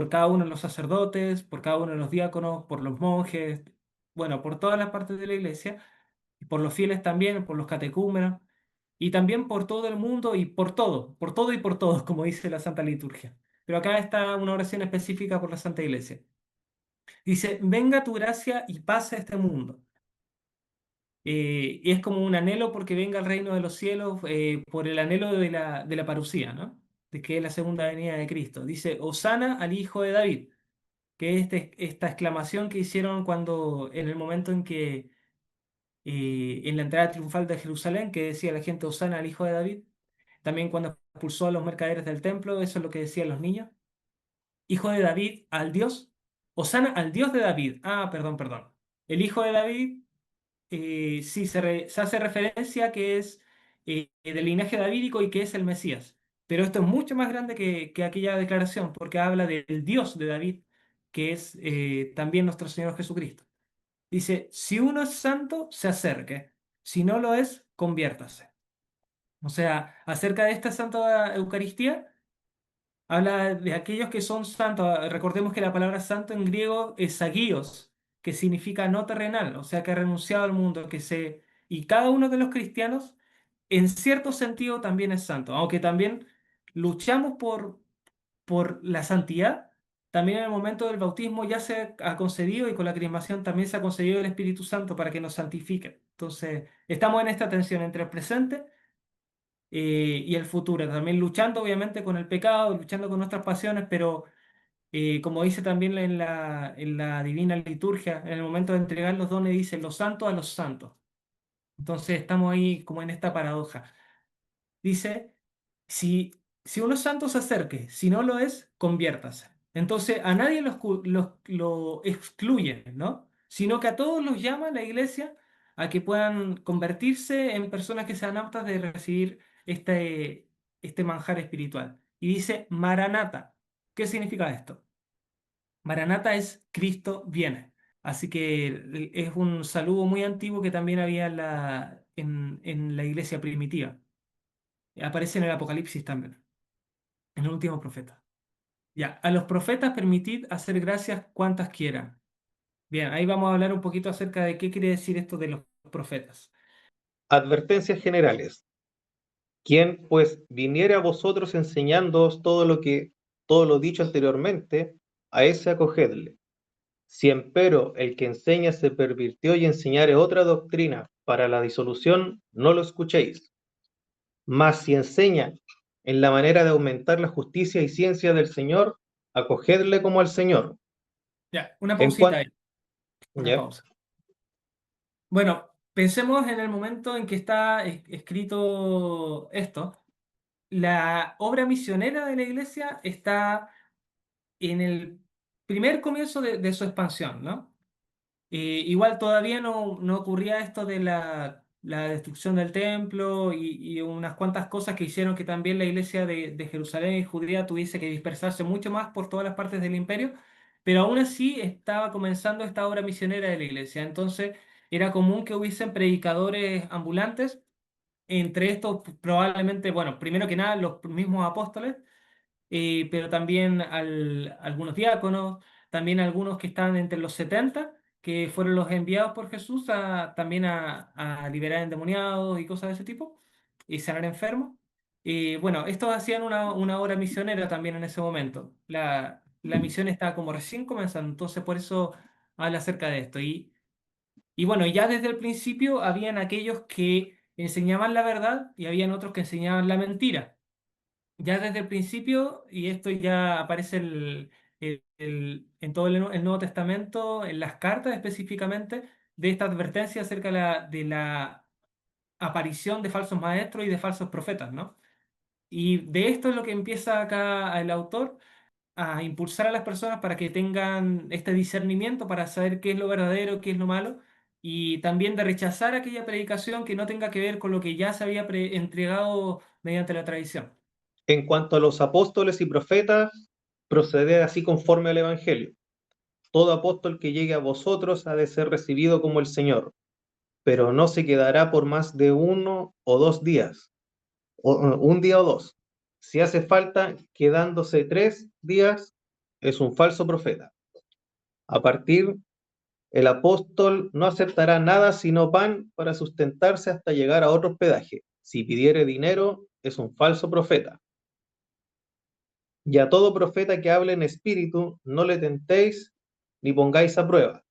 Speaker 1: cada uno de los sacerdotes, por cada uno de los diáconos, por los monjes, bueno, por todas las partes de la iglesia, y por los fieles también, por los catecúmenos, y también por todo el mundo y por todo y por todos, como dice la Santa Liturgia. Pero acá está una oración específica por la Santa Iglesia. Dice, venga tu gracia y pase a este mundo. Y es como un anhelo porque venga el reino de los cielos, por el anhelo de la parucía, ¿no? De que es la segunda venida de Cristo. Dice, Hosana al Hijo de David, que es esta exclamación que hicieron cuando, en el momento en que, en la entrada triunfal de Jerusalén, que decía la gente, Hosana al Hijo de David. También cuando expulsó a los mercaderes del templo, eso es lo que decían los niños. Hijo de David al Dios. Hosana al Dios de David. Ah, perdón, perdón. El Hijo de David, sí, se hace referencia que es del linaje davídico y que es el Mesías. Pero esto es mucho más grande que aquella declaración, porque habla del Dios de David, que es también nuestro Señor Jesucristo. Dice, si uno es santo, se acerque. Si no lo es, conviértase. O sea, acerca de esta Santa Eucaristía, habla de aquellos que son santos. Recordemos que la palabra santo en griego es agios, que significa no terrenal, o sea, que ha renunciado al mundo, que se... Y cada uno de los cristianos, en cierto sentido, también es santo, aunque también luchamos por la santidad. También en el momento del bautismo ya se ha concedido y con la crismación también se ha concedido el Espíritu Santo para que nos santifique. Entonces, estamos en esta tensión entre el presente y el futuro, también luchando obviamente con el pecado, luchando con nuestras pasiones, pero como dice también en la Divina Liturgia, en el momento de entregar los dones dice los santos a los santos. Entonces estamos ahí como en esta paradoja. Dice, si, si uno es santo se acerque, si no lo es, conviértase. Entonces a nadie lo excluye, ¿no? Sino que a todos los llama la iglesia a que puedan convertirse en personas que sean aptas de recibir este manjar espiritual. Y dice, Maranata. ¿Qué significa esto? Maranata es Cristo viene. Así que es un saludo muy antiguo que también había en la iglesia primitiva. Aparece en el Apocalipsis también, en el último profeta. Ya, a los profetas permitid hacer gracias cuantas quieran. Bien, ahí vamos a hablar un poquito acerca de qué quiere decir esto de los profetas.
Speaker 5: Advertencias generales. Quien pues viniere a vosotros enseñándoos todo lo dicho anteriormente, a ese acogedle. Si empero el que enseña se pervirtió y enseñare otra doctrina para la disolución, no lo escuchéis. Mas si enseña en la manera de aumentar la justicia y ciencia del Señor, acogedle como al Señor.
Speaker 1: Ya, una
Speaker 5: En
Speaker 1: pausita
Speaker 5: cuanto,
Speaker 1: ahí, una
Speaker 5: ¿ya?
Speaker 1: pausa. Bueno, pensemos en el momento en que está escrito esto. La obra misionera de la iglesia está en el primer comienzo de su expansión, ¿no? Igual todavía no ocurría esto de la destrucción del templo y unas cuantas cosas que hicieron que también la iglesia de Jerusalén y Judea tuviese que dispersarse mucho más por todas las partes del imperio, pero aún así estaba comenzando esta obra misionera de la iglesia. Entonces era común que hubiesen predicadores ambulantes, entre estos probablemente, bueno, primero que nada los mismos apóstoles, pero también algunos diáconos, también algunos que están entre los 70 que fueron los enviados por Jesús también a liberar endemoniados y cosas de ese tipo, y sanar enfermos. Bueno, estos hacían una obra misionera también en ese momento. La misión estaba como recién comenzando, entonces por eso habla acerca de esto. Y bueno, ya desde el principio habían aquellos que enseñaban la verdad y habían otros que enseñaban la mentira ya desde el principio, y esto ya aparece en todo el Nuevo Testamento, en las cartas específicamente, de esta advertencia acerca de la aparición de falsos maestros y de falsos profetas, ¿no? Y de esto es lo que empieza acá el autor a impulsar a las personas para que tengan este discernimiento para saber qué es lo verdadero, qué es lo malo, y también de rechazar aquella predicación que no tenga que ver con lo que ya se había entregado mediante la tradición.
Speaker 5: En cuanto a los apóstoles y profetas, proceded así conforme al Evangelio. Todo apóstol que llegue a vosotros ha de ser recibido como el Señor, pero no se quedará por más de 1 o 2 días, un día o dos. Si hace falta, quedándose 3 días, es un falso profeta. A partir, el apóstol no aceptará nada sino pan para sustentarse hasta llegar a otro hospedaje. Si pidiere dinero, es un falso profeta. Y a todo profeta que hable en espíritu, no le tentéis ni pongáis a prueba,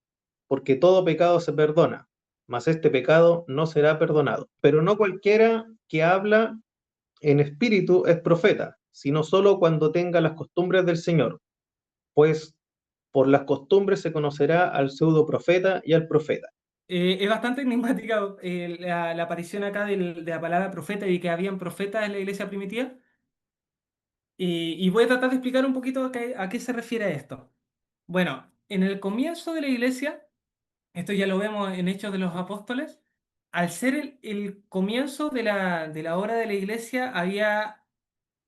Speaker 5: porque todo pecado se perdona, mas este pecado no será perdonado. Pero no cualquiera que habla en espíritu es profeta, sino solo cuando tenga las costumbres del Señor, pues por las costumbres se conocerá al pseudo profeta y al profeta.
Speaker 1: Es bastante enigmática la aparición acá de la palabra profeta y que habían profetas en la iglesia primitiva. Y voy a tratar de explicar un poquito a qué se refiere esto. Bueno, en el comienzo de la iglesia, esto ya lo vemos en Hechos de los Apóstoles, al ser el comienzo de la obra de la iglesia,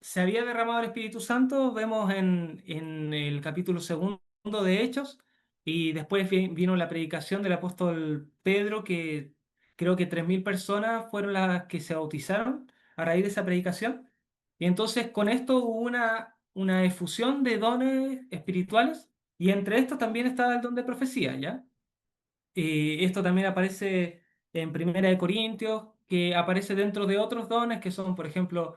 Speaker 1: se había derramado el Espíritu Santo, vemos en el capítulo segundo de Hechos, y después vino la predicación del apóstol Pedro, que creo que 3.000 personas fueron las que se bautizaron a raíz de esa predicación. Y entonces con esto hubo una efusión de dones espirituales, y entre estos también estaba el don de profecía, ¿ya? Esto también aparece en Primera de Corintios, que aparece dentro de otros dones que son, por ejemplo,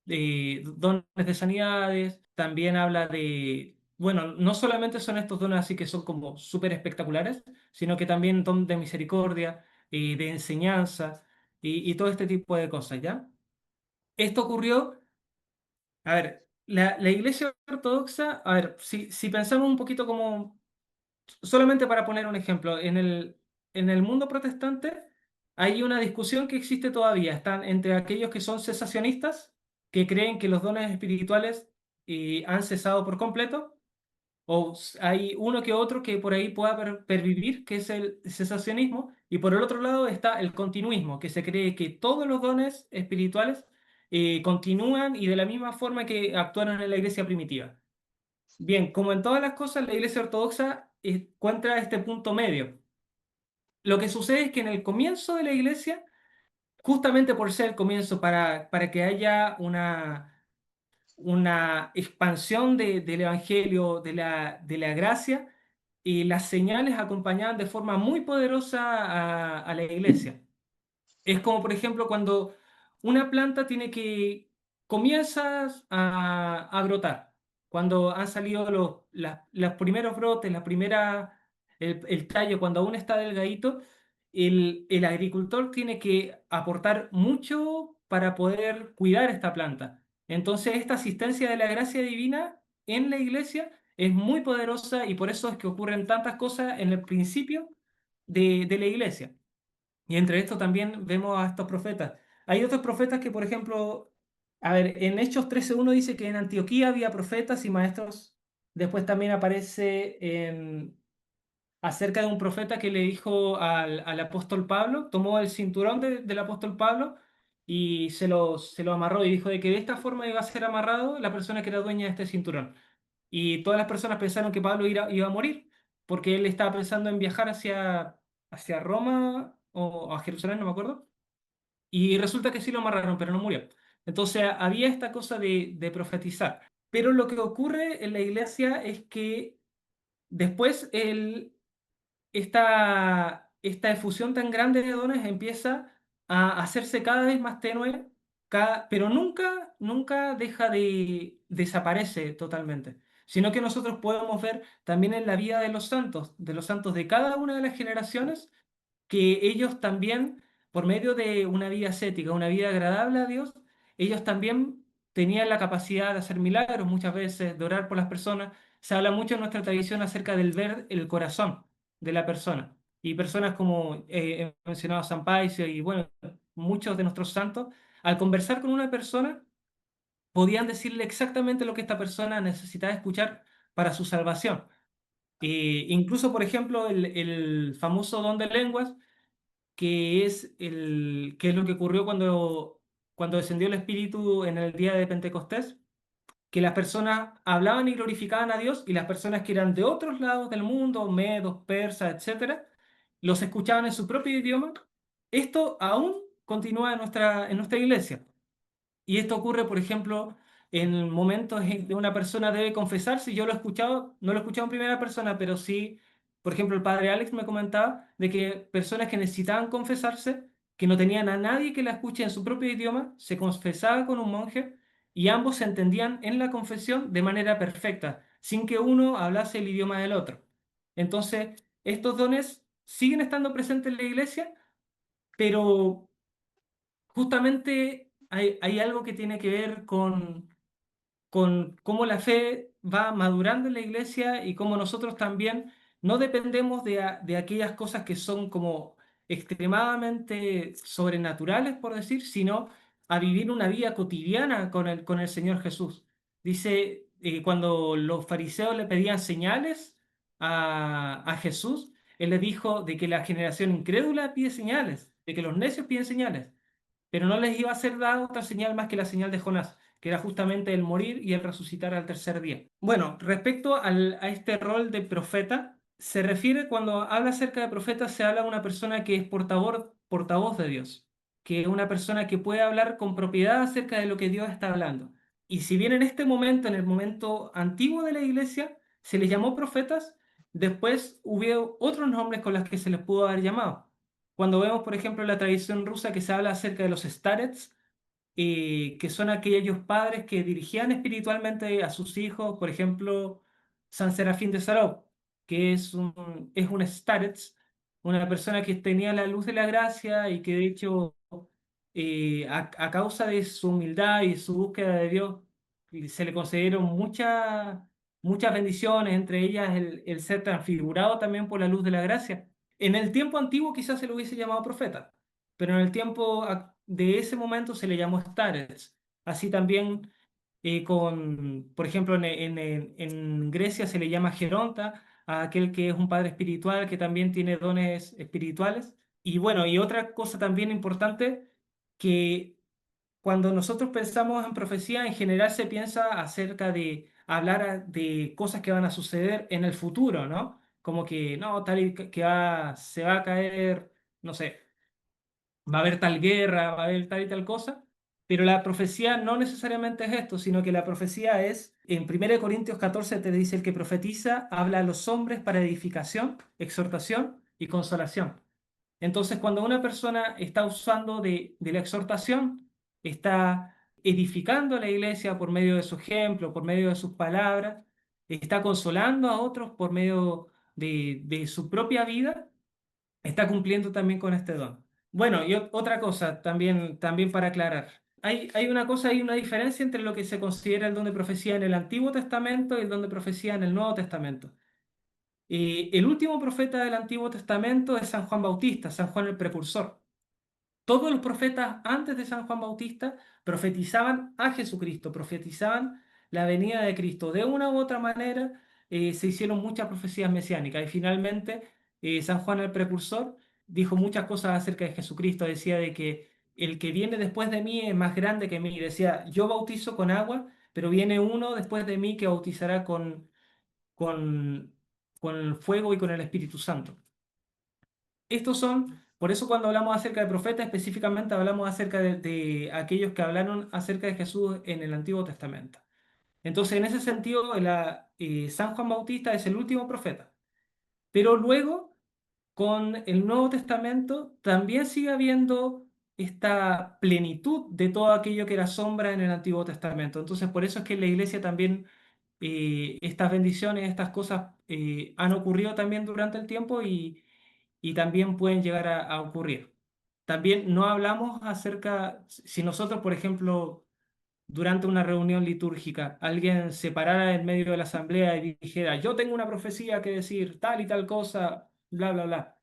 Speaker 1: dones de sanidades, también habla de, bueno, no solamente son estos dones así que son como súper espectaculares, sino que también don de misericordia, de enseñanza y todo este tipo de cosas, ¿ya? Esto ocurrió, a ver, la Iglesia Ortodoxa, a ver, si pensamos un poquito como solamente para poner un ejemplo, en el mundo protestante hay una discusión que existe todavía. Están entre aquellos que son cesacionistas, que creen que los dones espirituales han cesado por completo, o hay uno que otro que por ahí pueda pervivir, que es el cesacionismo, y por el otro lado está el continuismo, que se cree que todos los dones espirituales continúan y de la misma forma que actuaron en la iglesia primitiva. Bien, como en todas las cosas, la Iglesia Ortodoxa encuentra este punto medio. Lo que sucede es que en el comienzo de la Iglesia, justamente por ser el comienzo, para que haya una expansión del Evangelio, de la gracia, y las señales acompañaban de forma muy poderosa a la Iglesia. Es como, por ejemplo, cuando una planta comienza a brotar, cuando han salido los primeros brotes, el tallo, cuando aún está delgadito, el agricultor tiene que aportar mucho para poder cuidar esta planta. Entonces, esta asistencia de la gracia divina en la iglesia es muy poderosa y por eso es que ocurren tantas cosas en el principio de la iglesia. Y entre esto también vemos a estos profetas. Hay otros profetas que, por ejemplo, a ver, en Hechos 13:1 dice que en Antioquía había profetas y maestros. Después también aparece acerca de un profeta que le dijo al apóstol Pablo, tomó el cinturón del apóstol Pablo y se lo amarró y dijo de que de esta forma iba a ser amarrado la persona que era dueña de este cinturón. Y todas las personas pensaron que Pablo iba a morir, porque él estaba pensando en viajar hacia Roma o a Jerusalén, no me acuerdo. Y resulta que sí lo amarraron, pero no murió. Entonces había esta cosa de profetizar. Pero lo que ocurre en la iglesia es que después esta efusión tan grande de dones empieza a hacerse cada vez más tenue, pero nunca deja desaparece totalmente, sino que nosotros podemos ver también en la vida de los santos de cada una de las generaciones, que ellos también, por medio de una vida ascética, una vida agradable a Dios, ellos también tenían la capacidad de hacer milagros muchas veces, de orar por las personas. Se habla mucho en nuestra tradición acerca del ver el corazón de la persona. Y personas como he mencionado a San Paisio y bueno, muchos de nuestros santos, al conversar con una persona, podían decirle exactamente lo que esta persona necesitaba escuchar para su salvación. Incluso, por ejemplo, el famoso don de lenguas, que es lo que ocurrió cuando descendió el Espíritu en el día de Pentecostés, que las personas hablaban y glorificaban a Dios y las personas que eran de otros lados del mundo, medos, persas, etcétera, los escuchaban en su propio idioma. Esto aún continúa en nuestra iglesia. Y esto ocurre, por ejemplo, en momentos en que una persona debe confesarse. Yo lo he escuchado, no lo he escuchado en primera persona, pero sí, por ejemplo, el padre Alex me comentaba de que personas que necesitaban confesarse, que no tenían a nadie que la escuche en su propio idioma, se confesaba con un monje y ambos se entendían en la confesión de manera perfecta, sin que uno hablase el idioma del otro. Entonces, estos dones siguen estando presentes en la iglesia, pero justamente hay algo que tiene que ver con cómo la fe va madurando en la iglesia y cómo nosotros también no dependemos de aquellas cosas que son como extremadamente sobrenaturales, por decir, sino a vivir una vida cotidiana con el Señor Jesús. Dice, cuando los fariseos le pedían señales a Jesús, él les dijo de que la generación incrédula pide señales. de que los necios piden señales, pero no les iba a ser dada otra señal más que la señal de Jonás, que era justamente el morir y el resucitar al tercer día. Bueno, respecto a este rol de profeta, se refiere cuando habla acerca de profeta, se habla de una persona que es portavoz de Dios, que es una persona que puede hablar con propiedad acerca de lo que Dios está hablando. Y si bien en este momento, en el momento antiguo de la iglesia, se les llamó profetas, después hubo otros nombres con los que se les pudo haber llamado. Cuando vemos, por ejemplo, en la tradición rusa que se habla acerca de los starets, que son aquellos padres que dirigían espiritualmente a sus hijos, por ejemplo, San Serafín de Sarov, que es un starets, una persona que tenía la luz de la gracia y que de hecho, a causa de su humildad y su búsqueda de Dios, se le concedieron muchas bendiciones, entre ellas el ser transfigurado también por la luz de la gracia. En el tiempo antiguo quizás se lo hubiese llamado profeta, pero en el tiempo de ese momento se le llamó starets. Así también por ejemplo, en Grecia se le llama Geronta a aquel que es un padre espiritual que también tiene dones espirituales. Y bueno, y otra cosa también importante, que cuando nosotros pensamos en profecía, en general se piensa acerca de de cosas que van a suceder en el futuro, ¿no? Como que, no, tal y se va a caer, no sé, va a haber tal guerra, va a haber tal y tal cosa, pero la profecía no necesariamente es esto, sino que la profecía es, en 1 Corintios 14 te dice, el que profetiza habla a los hombres para edificación, exhortación y consolación. Entonces, cuando una persona está usando de la exhortación, está edificando a la iglesia por medio de su ejemplo, por medio de sus palabras, está consolando a otros por medio de su propia vida, está cumpliendo también con este don. Bueno, y otra cosa también para aclarar. Hay una cosa, hay una diferencia entre lo que se considera el don de profecía en el Antiguo Testamento y el don de profecía en el Nuevo Testamento. El último profeta del Antiguo Testamento es San Juan Bautista, San Juan el Precursor. Todos los profetas antes de San Juan Bautista profetizaban a Jesucristo, profetizaban la venida de Cristo. De una u otra manera se hicieron muchas profecías mesiánicas y finalmente San Juan el Precursor dijo muchas cosas acerca de Jesucristo. Decía de que el que viene después de mí es más grande que mí. Decía, yo bautizo con agua, pero viene uno después de mí que bautizará con, con el fuego y con el Espíritu Santo. Por eso cuando hablamos acerca de profetas, específicamente hablamos acerca de aquellos que hablaron acerca de Jesús en el Antiguo Testamento. Entonces, en ese sentido, San Juan Bautista es el último profeta. Pero luego, con el Nuevo Testamento, también sigue habiendo esta plenitud de todo aquello que era sombra en el Antiguo Testamento. Entonces, por eso es que en la iglesia también estas bendiciones, estas cosas han ocurrido también durante el tiempo y también pueden llegar a ocurrir. También no hablamos acerca, si nosotros, por ejemplo, durante una reunión litúrgica, alguien se parara en medio de la asamblea y dijera, yo tengo una profecía que decir tal y tal cosa, bla, bla, bla.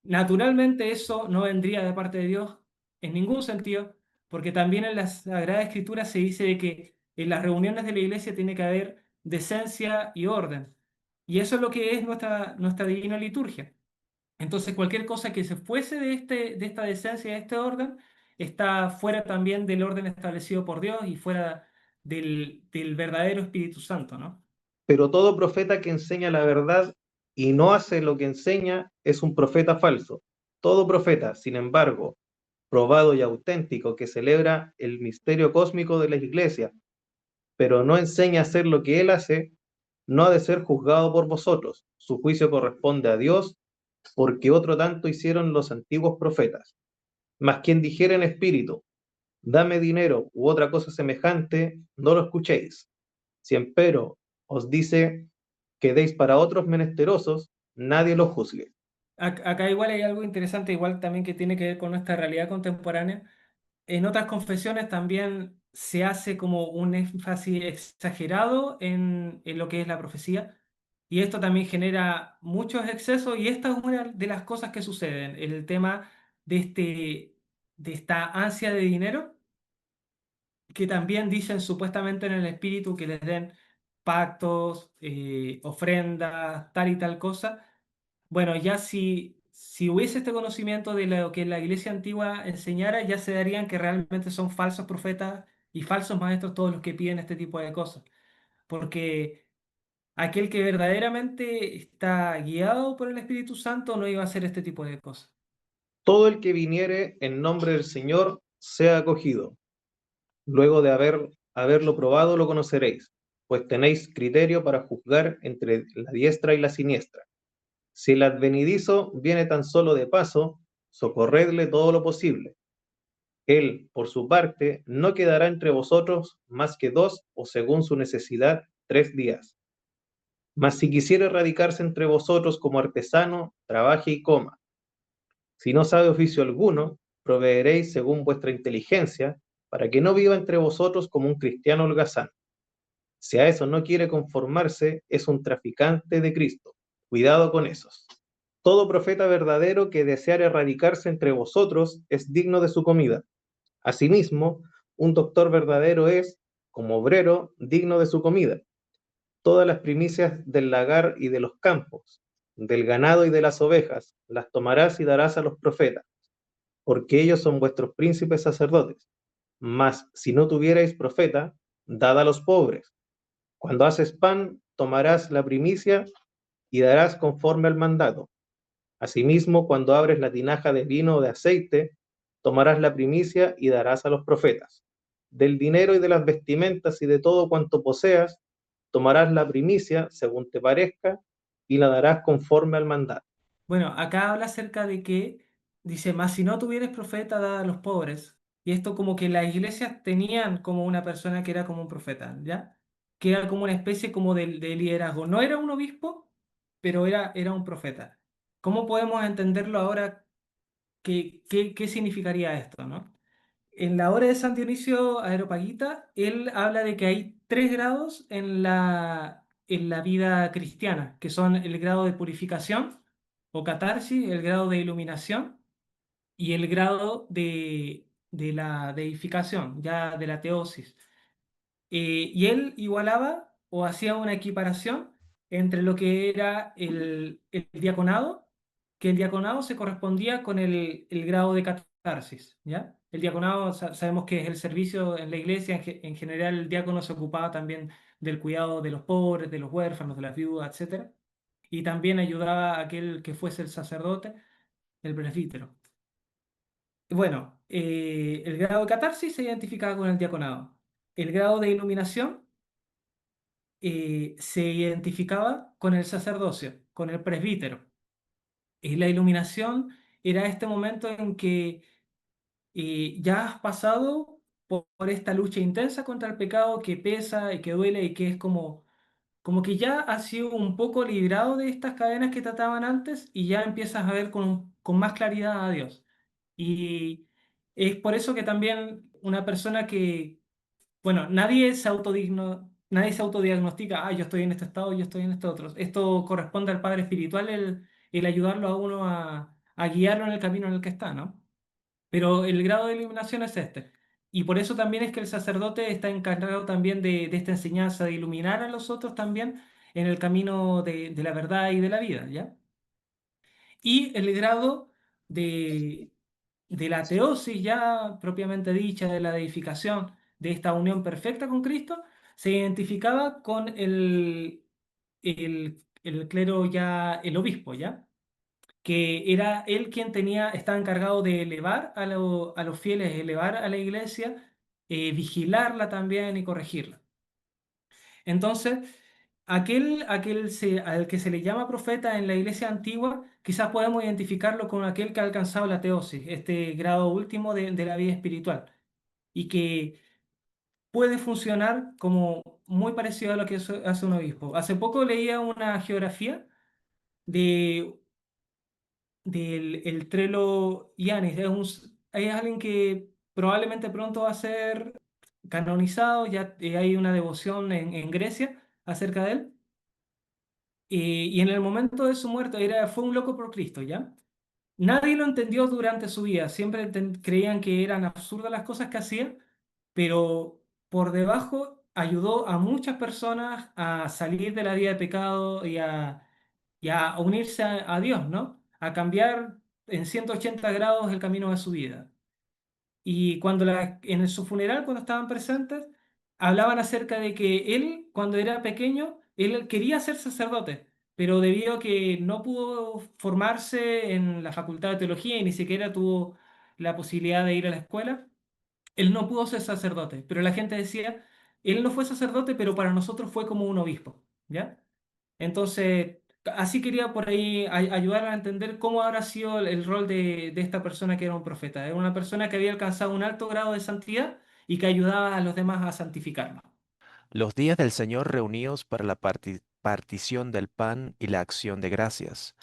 Speaker 1: Naturalmente eso no vendría de parte de Dios en ningún sentido, porque también en la Sagrada Escritura se dice de que en las reuniones de la iglesia tiene que haber decencia y orden. Y eso es lo que es nuestra divina liturgia. Entonces, cualquier cosa que se fuese de esta decencia, de este orden, está fuera también del orden establecido por Dios y fuera del verdadero Espíritu Santo, ¿no?
Speaker 5: Pero todo profeta que enseña la verdad y no hace lo que enseña es un profeta falso. Todo profeta, sin embargo, probado y auténtico, que celebra el misterio cósmico de la iglesia, pero no enseña a hacer lo que él hace, no ha de ser juzgado por vosotros. Su juicio corresponde a Dios, porque otro tanto hicieron los antiguos profetas. Mas quien dijera en espíritu, dame dinero u otra cosa semejante, no lo escuchéis. Si empero os dice que deis para otros menesterosos, nadie lo juzgue.
Speaker 1: Acá igual hay algo interesante, igual también que tiene que ver con nuestra realidad contemporánea. En otras confesiones también se hace como un énfasis exagerado en lo que es la profecía, y esto también genera muchos excesos, y esta es una de las cosas que suceden, el tema de esta ansia de dinero, que también dicen supuestamente en el espíritu que les den pactos, ofrendas, tal y tal cosa. Bueno, ya si hubiese este conocimiento de lo que la iglesia antigua enseñara, ya se darían que realmente son falsos profetas y falsos maestros todos los que piden este tipo de cosas. Porque aquel que verdaderamente está guiado por el Espíritu Santo no iba a hacer este tipo de cosas.
Speaker 5: Todo el que viniere en nombre del Señor sea acogido. Luego de haberlo probado lo conoceréis, pues tenéis criterio para juzgar entre la diestra y la siniestra. Si el advenedizo viene tan solo de paso, socorredle todo lo posible. Él, por su parte, no quedará entre vosotros más que 2 o según su necesidad 3 días. Mas si quisiere radicarse entre vosotros como artesano, trabaje y coma. Si no sabe oficio alguno, proveeréis según vuestra inteligencia, para que no viva entre vosotros como un cristiano holgazán. Si a eso no quiere conformarse, es un traficante de Cristo. Cuidado con esos. Todo profeta verdadero que deseare erradicarse entre vosotros es digno de su comida. Asimismo, un doctor verdadero es, como obrero, digno de su comida. Todas las primicias del lagar y de los campos, del ganado y de las ovejas, las tomarás y darás a los profetas, porque ellos son vuestros príncipes sacerdotes. Mas si no tuvierais profeta, dad a los pobres. Cuando haces pan, tomarás la primicia y darás conforme al mandato. Asimismo, cuando abres la tinaja de vino o de aceite, tomarás la primicia y darás a los profetas. Del dinero y de las vestimentas y de todo cuanto poseas, tomarás la primicia según te parezca y la darás conforme al mandato.
Speaker 1: Bueno, acá habla acerca de que, dice, mas si no tuvieres profeta, da a los pobres. Y esto como que las iglesias tenían como una persona que era como un profeta, ¿ya? Que era como una especie como de liderazgo. No era un obispo, pero era un profeta. ¿Cómo podemos entenderlo ahora? ¿Qué significaría esto, no? En la obra de San Dionisio Areopagita, él habla de que hay 3 grados en la vida cristiana, que son el grado de purificación o catarsis, el grado de iluminación y el grado de la deificación, ya de la teosis. Y él igualaba o hacía una equiparación entre lo que era el diaconado, que el diaconado se correspondía con el grado de catarsis, ¿ya? El diaconado sabemos que es el servicio en la iglesia, en general el diácono se ocupaba también del cuidado de los pobres, de los huérfanos, de las viudas, etcétera, y también ayudaba a aquel que fuese el sacerdote, el presbítero. Bueno, el grado de catarsis se identificaba con el diaconado. El grado de iluminación se identificaba con el sacerdocio, con el presbítero. Y la iluminación era este momento en que ya has pasado por esta lucha intensa contra el pecado que pesa y que duele y que es como que ya has sido un poco librado de estas cadenas que trataban antes y ya empiezas a ver con más claridad a Dios. Y es por eso que también una persona que, bueno, nadie se autodiagnostica, yo estoy en este estado, yo estoy en este otro. Esto corresponde al Padre Espiritual, el ayudarlo a uno a guiarlo en el camino en el que está, ¿no? Pero el grado de iluminación es este. Y por eso también es que el sacerdote está encargado también de esta enseñanza, de iluminar a los otros también en el camino de la verdad y de la vida, ¿ya? Y el grado de, de la teosis ya propiamente dicha, de la deificación, de esta unión perfecta con Cristo, se identificaba con el clero ya, el obispo, ¿ya? Que era él quien estaba encargado de elevar a los fieles, elevar a la iglesia, vigilarla también y corregirla. Entonces, al que se le llama profeta en la iglesia antigua, quizás podemos identificarlo con aquel que ha alcanzado la teosis, este grado último de la vida espiritual, y que puede funcionar como muy parecido a lo que hace un obispo. Hace poco leía una geografía de del el Trello Yanis. Es alguien que probablemente pronto va a ser canonizado, ya hay una devoción en Grecia acerca de él. Y en el momento de su muerte fue un loco por Cristo, ¿ya? Nadie lo entendió durante su vida, siempre creían que eran absurdas las cosas que hacía, pero por debajo ayudó a muchas personas a salir de la vida de pecado y a unirse a Dios, ¿no? a cambiar en 180 grados el camino de su vida. Y cuando en su funeral, cuando estaban presentes, hablaban acerca de que él, cuando era pequeño, él quería ser sacerdote, pero debido a que no pudo formarse en la facultad de teología y ni siquiera tuvo la posibilidad de ir a la escuela, él no pudo ser sacerdote. Pero la gente decía, él no fue sacerdote, pero para nosotros fue como un obispo, ¿ya? Entonces, así quería por ahí ayudar a entender cómo habrá sido el rol de esta persona que era un profeta. Era una persona que había alcanzado un alto grado de santidad y que ayudaba a los demás a santificarlo.
Speaker 6: Los días del Señor reuníos para la partición del pan y la acción de gracias,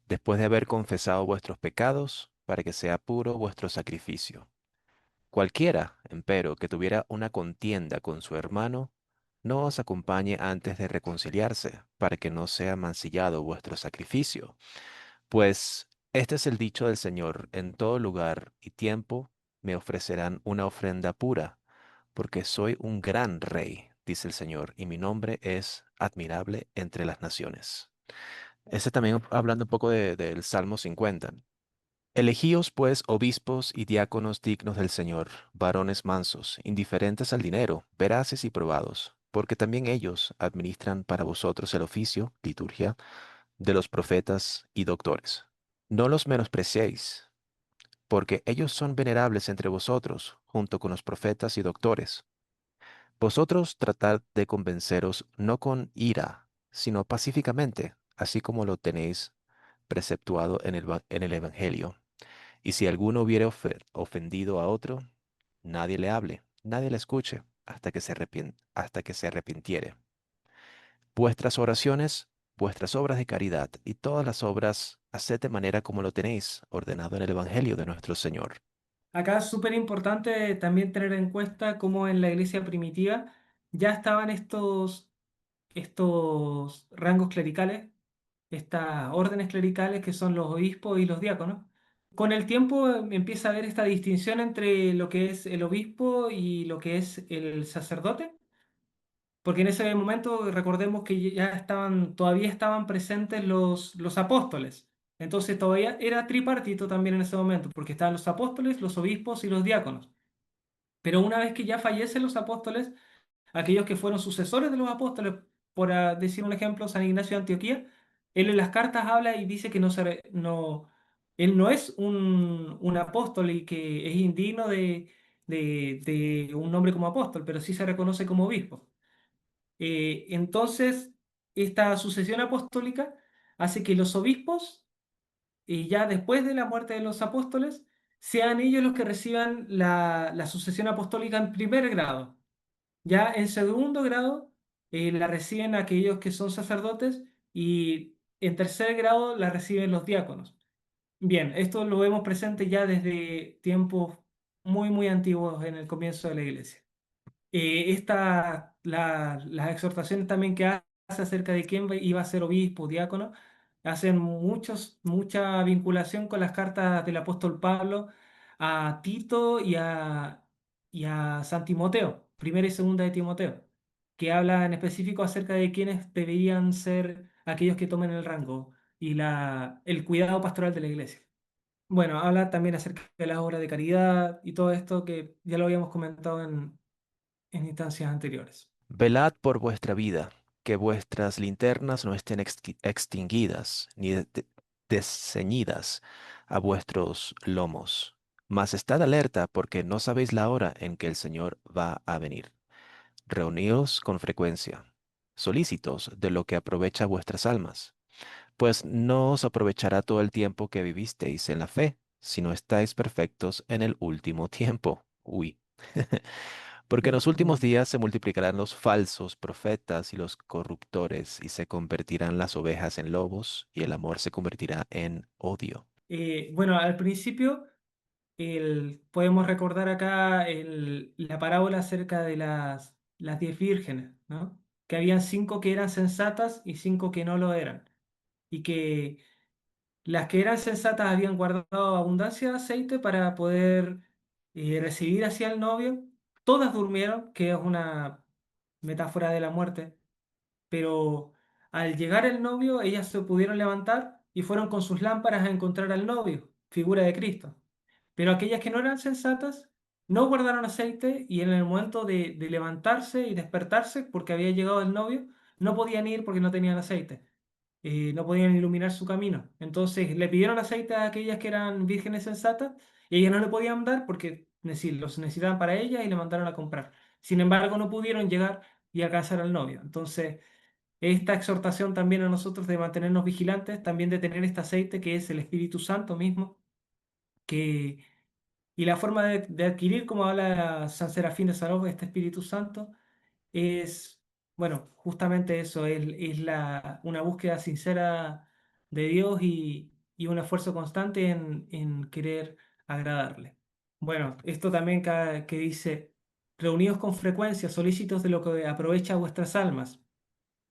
Speaker 6: después de haber confesado vuestros pecados, para que sea puro vuestro sacrificio. Cualquiera, empero, que tuviera una contienda con su hermano, no os acompañe antes de reconciliarse, para que no sea mancillado vuestro sacrificio. Pues este es el dicho del Señor: en todo lugar y tiempo me ofrecerán una ofrenda pura, porque soy un gran rey, dice el Señor, y mi nombre es admirable entre las naciones. Ese también hablando un poco del Salmo 50. Elegíos pues obispos y diáconos dignos del Señor, varones mansos, indiferentes al dinero, veraces y probados, porque también ellos administran para vosotros el oficio, liturgia, de los profetas y doctores. No los menospreciéis, porque ellos son venerables entre vosotros, junto con los profetas y doctores. Vosotros tratad de convenceros no con ira, sino pacíficamente, así como lo tenéis preceptuado en el Evangelio. Y si alguno hubiere ofendido a otro, nadie le hable, nadie le escuche, hasta que se arrepintiere. Vuestras oraciones, vuestras obras de caridad y todas las obras, haced de manera como lo tenéis ordenado en el Evangelio de nuestro Señor.
Speaker 1: Acá es súper importante también tener en cuenta cómo en la iglesia primitiva ya estaban estos rangos clericales, estas órdenes clericales que son los obispos y los diáconos. Con el tiempo empieza a haber esta distinción entre lo que es el obispo y lo que es el sacerdote, porque en ese momento recordemos que todavía estaban presentes los apóstoles. Entonces todavía era tripartito también en ese momento, porque estaban los apóstoles, los obispos y los diáconos. Pero una vez que ya fallecen los apóstoles, aquellos que fueron sucesores de los apóstoles, por decir un ejemplo, San Ignacio de Antioquía, él en las cartas habla y dice que él no es un apóstol y que es indigno de un nombre como apóstol, pero sí se reconoce como obispo. Entonces, esta sucesión apostólica hace que los obispos, ya después de la muerte de los apóstoles, sean ellos los que reciban la sucesión apostólica en primer grado. Ya en segundo grado la reciben aquellos que son sacerdotes y en tercer grado la reciben los diáconos. Bien, esto lo vemos presente ya desde tiempos muy, muy antiguos en el comienzo de la iglesia. Las exhortaciones también que hace acerca de quién iba a ser obispo, diácono, hacen mucha vinculación con las cartas del apóstol Pablo a Tito y a San Timoteo, primera y segunda de Timoteo, que habla en específico acerca de quiénes deberían ser aquellos que tomen el rango y el cuidado pastoral de la iglesia. Bueno, habla también acerca de las obras de caridad y todo esto que ya lo habíamos comentado en instancias anteriores.
Speaker 6: Velad por vuestra vida, que vuestras linternas no estén extinguidas, ni desceñidas a vuestros lomos. Mas estad alerta, porque no sabéis la hora en que el Señor va a venir. Reuníos con frecuencia, solícitos de lo que aprovecha vuestras almas, pues no os aprovechará todo el tiempo que vivisteis en la fe, si no estáis perfectos en el último tiempo. Uy. Porque en los últimos días se multiplicarán los falsos profetas y los corruptores, y se convertirán las ovejas en lobos, y el amor se convertirá en odio.
Speaker 1: Bueno, al principio podemos recordar acá la parábola acerca de las 10 vírgenes, ¿no? Que habían 5 que eran sensatas y 5 que no lo eran. Y que las que eran sensatas habían guardado abundancia de aceite para poder recibir hacia el novio. Todas durmieron, que es una metáfora de la muerte, pero al llegar el novio, ellas se pudieron levantar y fueron con sus lámparas a encontrar al novio, figura de Cristo. Pero aquellas que no eran sensatas no guardaron aceite y en el momento de levantarse y despertarse, porque había llegado el novio, no podían ir porque no tenían aceite. No podían iluminar su camino. Entonces le pidieron aceite a aquellas que eran vírgenes sensatas y ellas no le podían dar porque los necesitaban para ellas y le mandaron a comprar. Sin embargo, no pudieron llegar y alcanzar al novio. Entonces, esta exhortación también a nosotros de mantenernos vigilantes, también de tener este aceite que es el Espíritu Santo mismo, que, y la forma de adquirir, como habla San Serafín de Sarov, este Espíritu Santo, es, bueno, justamente eso, es una búsqueda sincera de Dios y un esfuerzo constante en querer agradarle. Bueno, esto también que dice, reunidos con frecuencia, solícitos de lo que aprovecha vuestras almas.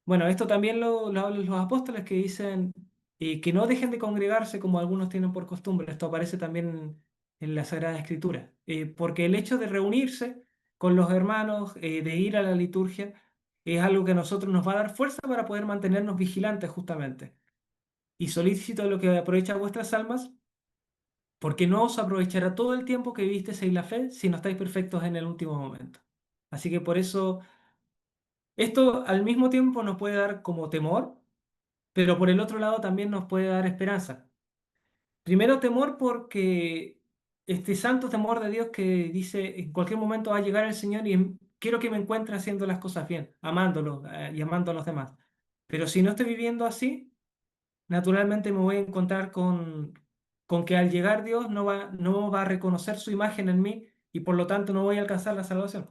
Speaker 1: Bueno, esto también lo hablan los apóstoles que dicen que no dejen de congregarse como algunos tienen por costumbre. Esto aparece también en la Sagrada Escritura. Porque el hecho de reunirse con los hermanos, de ir a la liturgia, es algo que a nosotros nos va a dar fuerza para poder mantenernos vigilantes justamente. Y solicito lo que aprovecha vuestras almas, porque no os aprovechará todo el tiempo que vivisteis en la fe si no estáis perfectos en el último momento. Así que por eso, esto al mismo tiempo nos puede dar como temor, pero por el otro lado también nos puede dar esperanza. Primero temor porque este santo temor de Dios que dice en cualquier momento va a llegar el Señor y quiero que me encuentre haciendo las cosas bien, amándolo y amando a los demás. Pero si no estoy viviendo así, naturalmente me voy a encontrar con que al llegar Dios no va a reconocer su imagen en mí y por lo tanto no voy a alcanzar la salvación.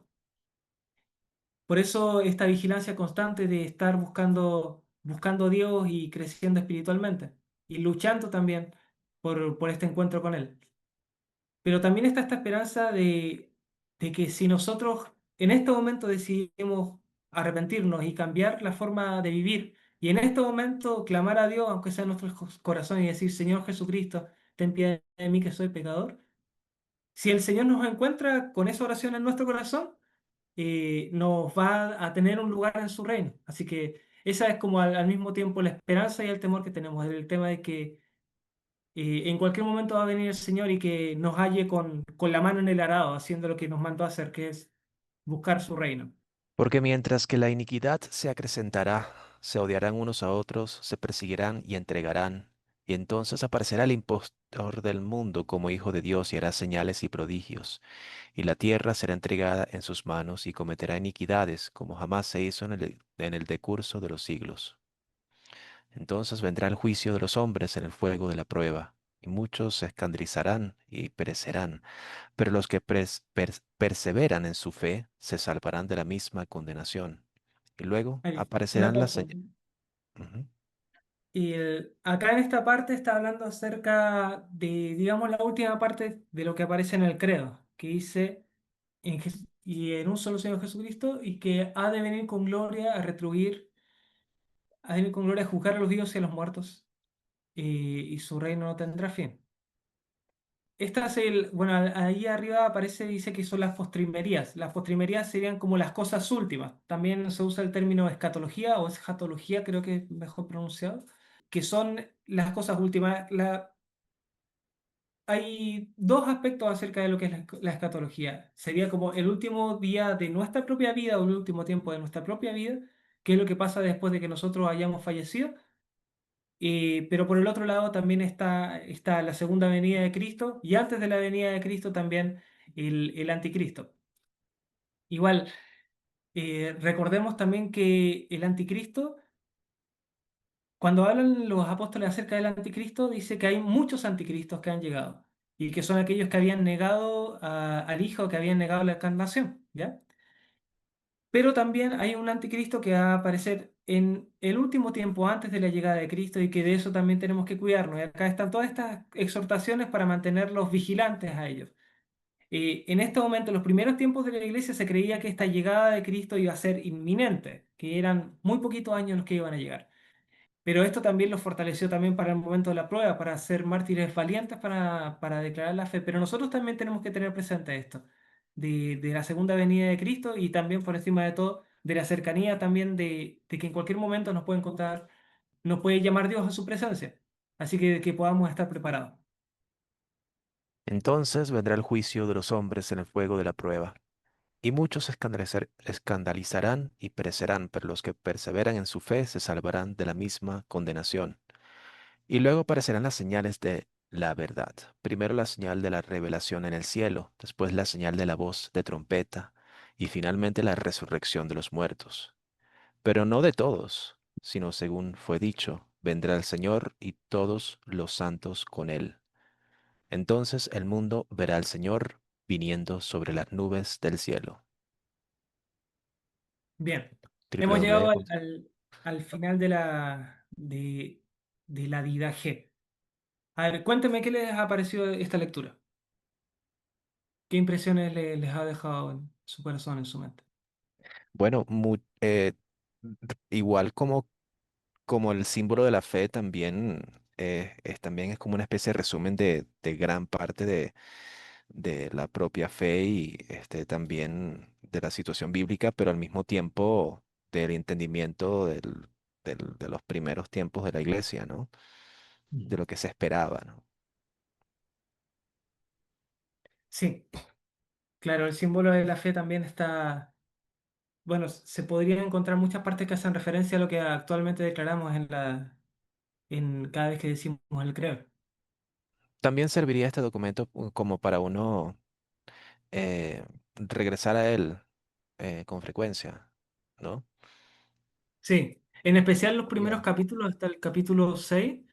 Speaker 1: Por eso esta vigilancia constante de estar buscando a Dios y creciendo espiritualmente y luchando también por este encuentro con Él. Pero también está esta esperanza de que si nosotros en este momento decidimos arrepentirnos y cambiar la forma de vivir y en este momento clamar a Dios, aunque sea en nuestros corazones, y decir, Señor Jesucristo, ten piedad de mí que soy pecador, si el Señor nos encuentra con esa oración en nuestro corazón, nos va a tener un lugar en su reino. Así que esa es como al mismo tiempo la esperanza y el temor que tenemos, el tema de que en cualquier momento va a venir el Señor y que nos halle con la mano en el arado, haciendo lo que nos mandó a hacer, que es buscar su reino.
Speaker 6: Porque mientras que la iniquidad se acrecentará, se odiarán unos a otros, se perseguirán y entregarán, y entonces aparecerá el impostor del mundo como hijo de Dios y hará señales y prodigios, y la tierra será entregada en sus manos y cometerá iniquidades como jamás se hizo en el decurso de los siglos. Entonces vendrá el juicio de los hombres en el fuego de la prueba, y muchos se escandalizarán y perecerán, pero los que perseveran en su fe se salvarán de la misma condenación. Y luego
Speaker 1: Ahí, una
Speaker 6: aparecerán las
Speaker 1: pausa.
Speaker 6: señales.
Speaker 1: Y acá en esta parte está hablando acerca de, digamos, la última parte de lo que aparece en el credo, que dice, y en un solo Señor Jesucristo, y que ha de venir con gloria a retribuir, ha de venir con gloria a juzgar a los vivos y a los muertos, y su reino no tendrá fin. Esta es bueno, ahí arriba aparece, dice que son las postrimerías. Las postrimerías serían como las cosas últimas. También se usa el término escatología o escatología, creo que es mejor pronunciado, que son las cosas últimas. Hay dos aspectos acerca de lo que es la escatología. Sería como el último día de nuestra propia vida o el último tiempo de nuestra propia vida, que es lo que pasa después de que nosotros hayamos fallecido. Pero por el otro lado también está la segunda venida de Cristo y antes de la venida de Cristo también el anticristo. Igual, recordemos también que el anticristo, cuando hablan los apóstoles acerca del anticristo, dice que hay muchos anticristos que han llegado y que son aquellos que habían negado al Hijo, que habían negado la encarnación, ¿ya? Pero también hay un anticristo que va a aparecer en el último tiempo antes de la llegada de Cristo y que de eso también tenemos que cuidarnos. Y acá están todas estas exhortaciones para mantenerlos vigilantes a ellos. En este momento, en los primeros tiempos de la iglesia, se creía que esta llegada de Cristo iba a ser inminente, que eran muy poquitos años los que iban a llegar. Pero esto también los fortaleció también para el momento de la prueba, para ser mártires valientes, para declarar la fe. Pero nosotros también tenemos que tener presente esto, de la segunda venida de Cristo y también por encima de todo, de la cercanía también de que en cualquier momento nos puede encontrar, nos puede llamar Dios a su presencia. Así que podamos estar preparados.
Speaker 6: Entonces vendrá el juicio de los hombres en el fuego de la prueba, y muchos se escandalizarán y perecerán, pero los que perseveran en su fe se salvarán de la misma condenación. Y luego aparecerán las señales de la verdad. Primero la señal de la revelación en el cielo, después la señal de la voz de trompeta, y finalmente la resurrección de los muertos. Pero no de todos, sino según fue dicho, vendrá el Señor y todos los santos con él. Entonces el mundo verá al Señor viniendo sobre las nubes del cielo.
Speaker 1: Bien, hemos llegado
Speaker 6: www.
Speaker 1: al final de la vida G. A ver, cuénteme qué les ha parecido esta lectura. ¿Qué impresiones les ha dejado en su corazón, en su mente?
Speaker 6: Bueno, igual como el símbolo de la fe también también es como una especie de resumen de gran parte de la propia fe y también de la situación bíblica, pero al mismo tiempo del entendimiento de los primeros tiempos de la iglesia, ¿no? De lo que se esperaba, ¿no?
Speaker 1: Sí, claro, el símbolo de la fe también está, bueno, se podrían encontrar muchas partes que hacen referencia a lo que actualmente declaramos en cada vez que decimos el creo.
Speaker 6: También serviría este documento como para uno regresar a él con frecuencia, ¿no?
Speaker 1: Sí, en especial los primeros
Speaker 3: Ya.
Speaker 1: capítulos, hasta el capítulo 6,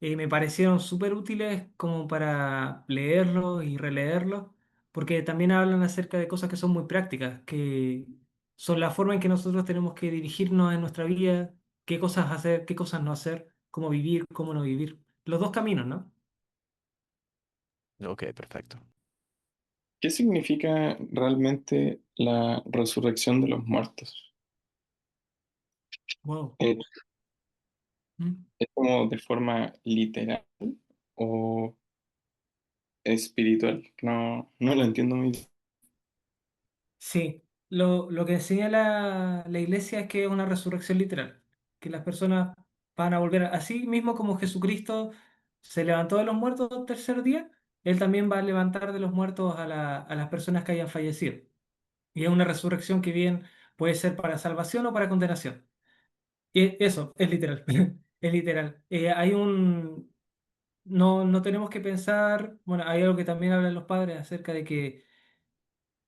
Speaker 1: me parecieron súper útiles como para leerlos y releerlos, porque también hablan acerca de cosas que son muy prácticas, que son la forma en que nosotros tenemos que dirigirnos en nuestra vida, qué cosas hacer, qué cosas no hacer, cómo vivir, cómo no vivir. Los dos caminos, ¿no?
Speaker 6: Ok, perfecto.
Speaker 7: ¿Qué significa realmente la resurrección de los muertos?
Speaker 1: Wow.
Speaker 7: ¿Es,
Speaker 1: ¿Mm?
Speaker 7: es como de forma literal o espiritual? No, no lo entiendo muy bien.
Speaker 1: Sí, lo que enseña la iglesia es que es una resurrección literal, que las personas van a volver así mismo como Jesucristo se levantó de los muertos al tercer día, Él también va a levantar de los muertos a las personas que hayan fallecido. Y es una resurrección que bien puede ser para salvación o para condenación. Y eso, es literal, es literal. No tenemos que pensar, bueno, hay algo que también hablan los padres acerca de que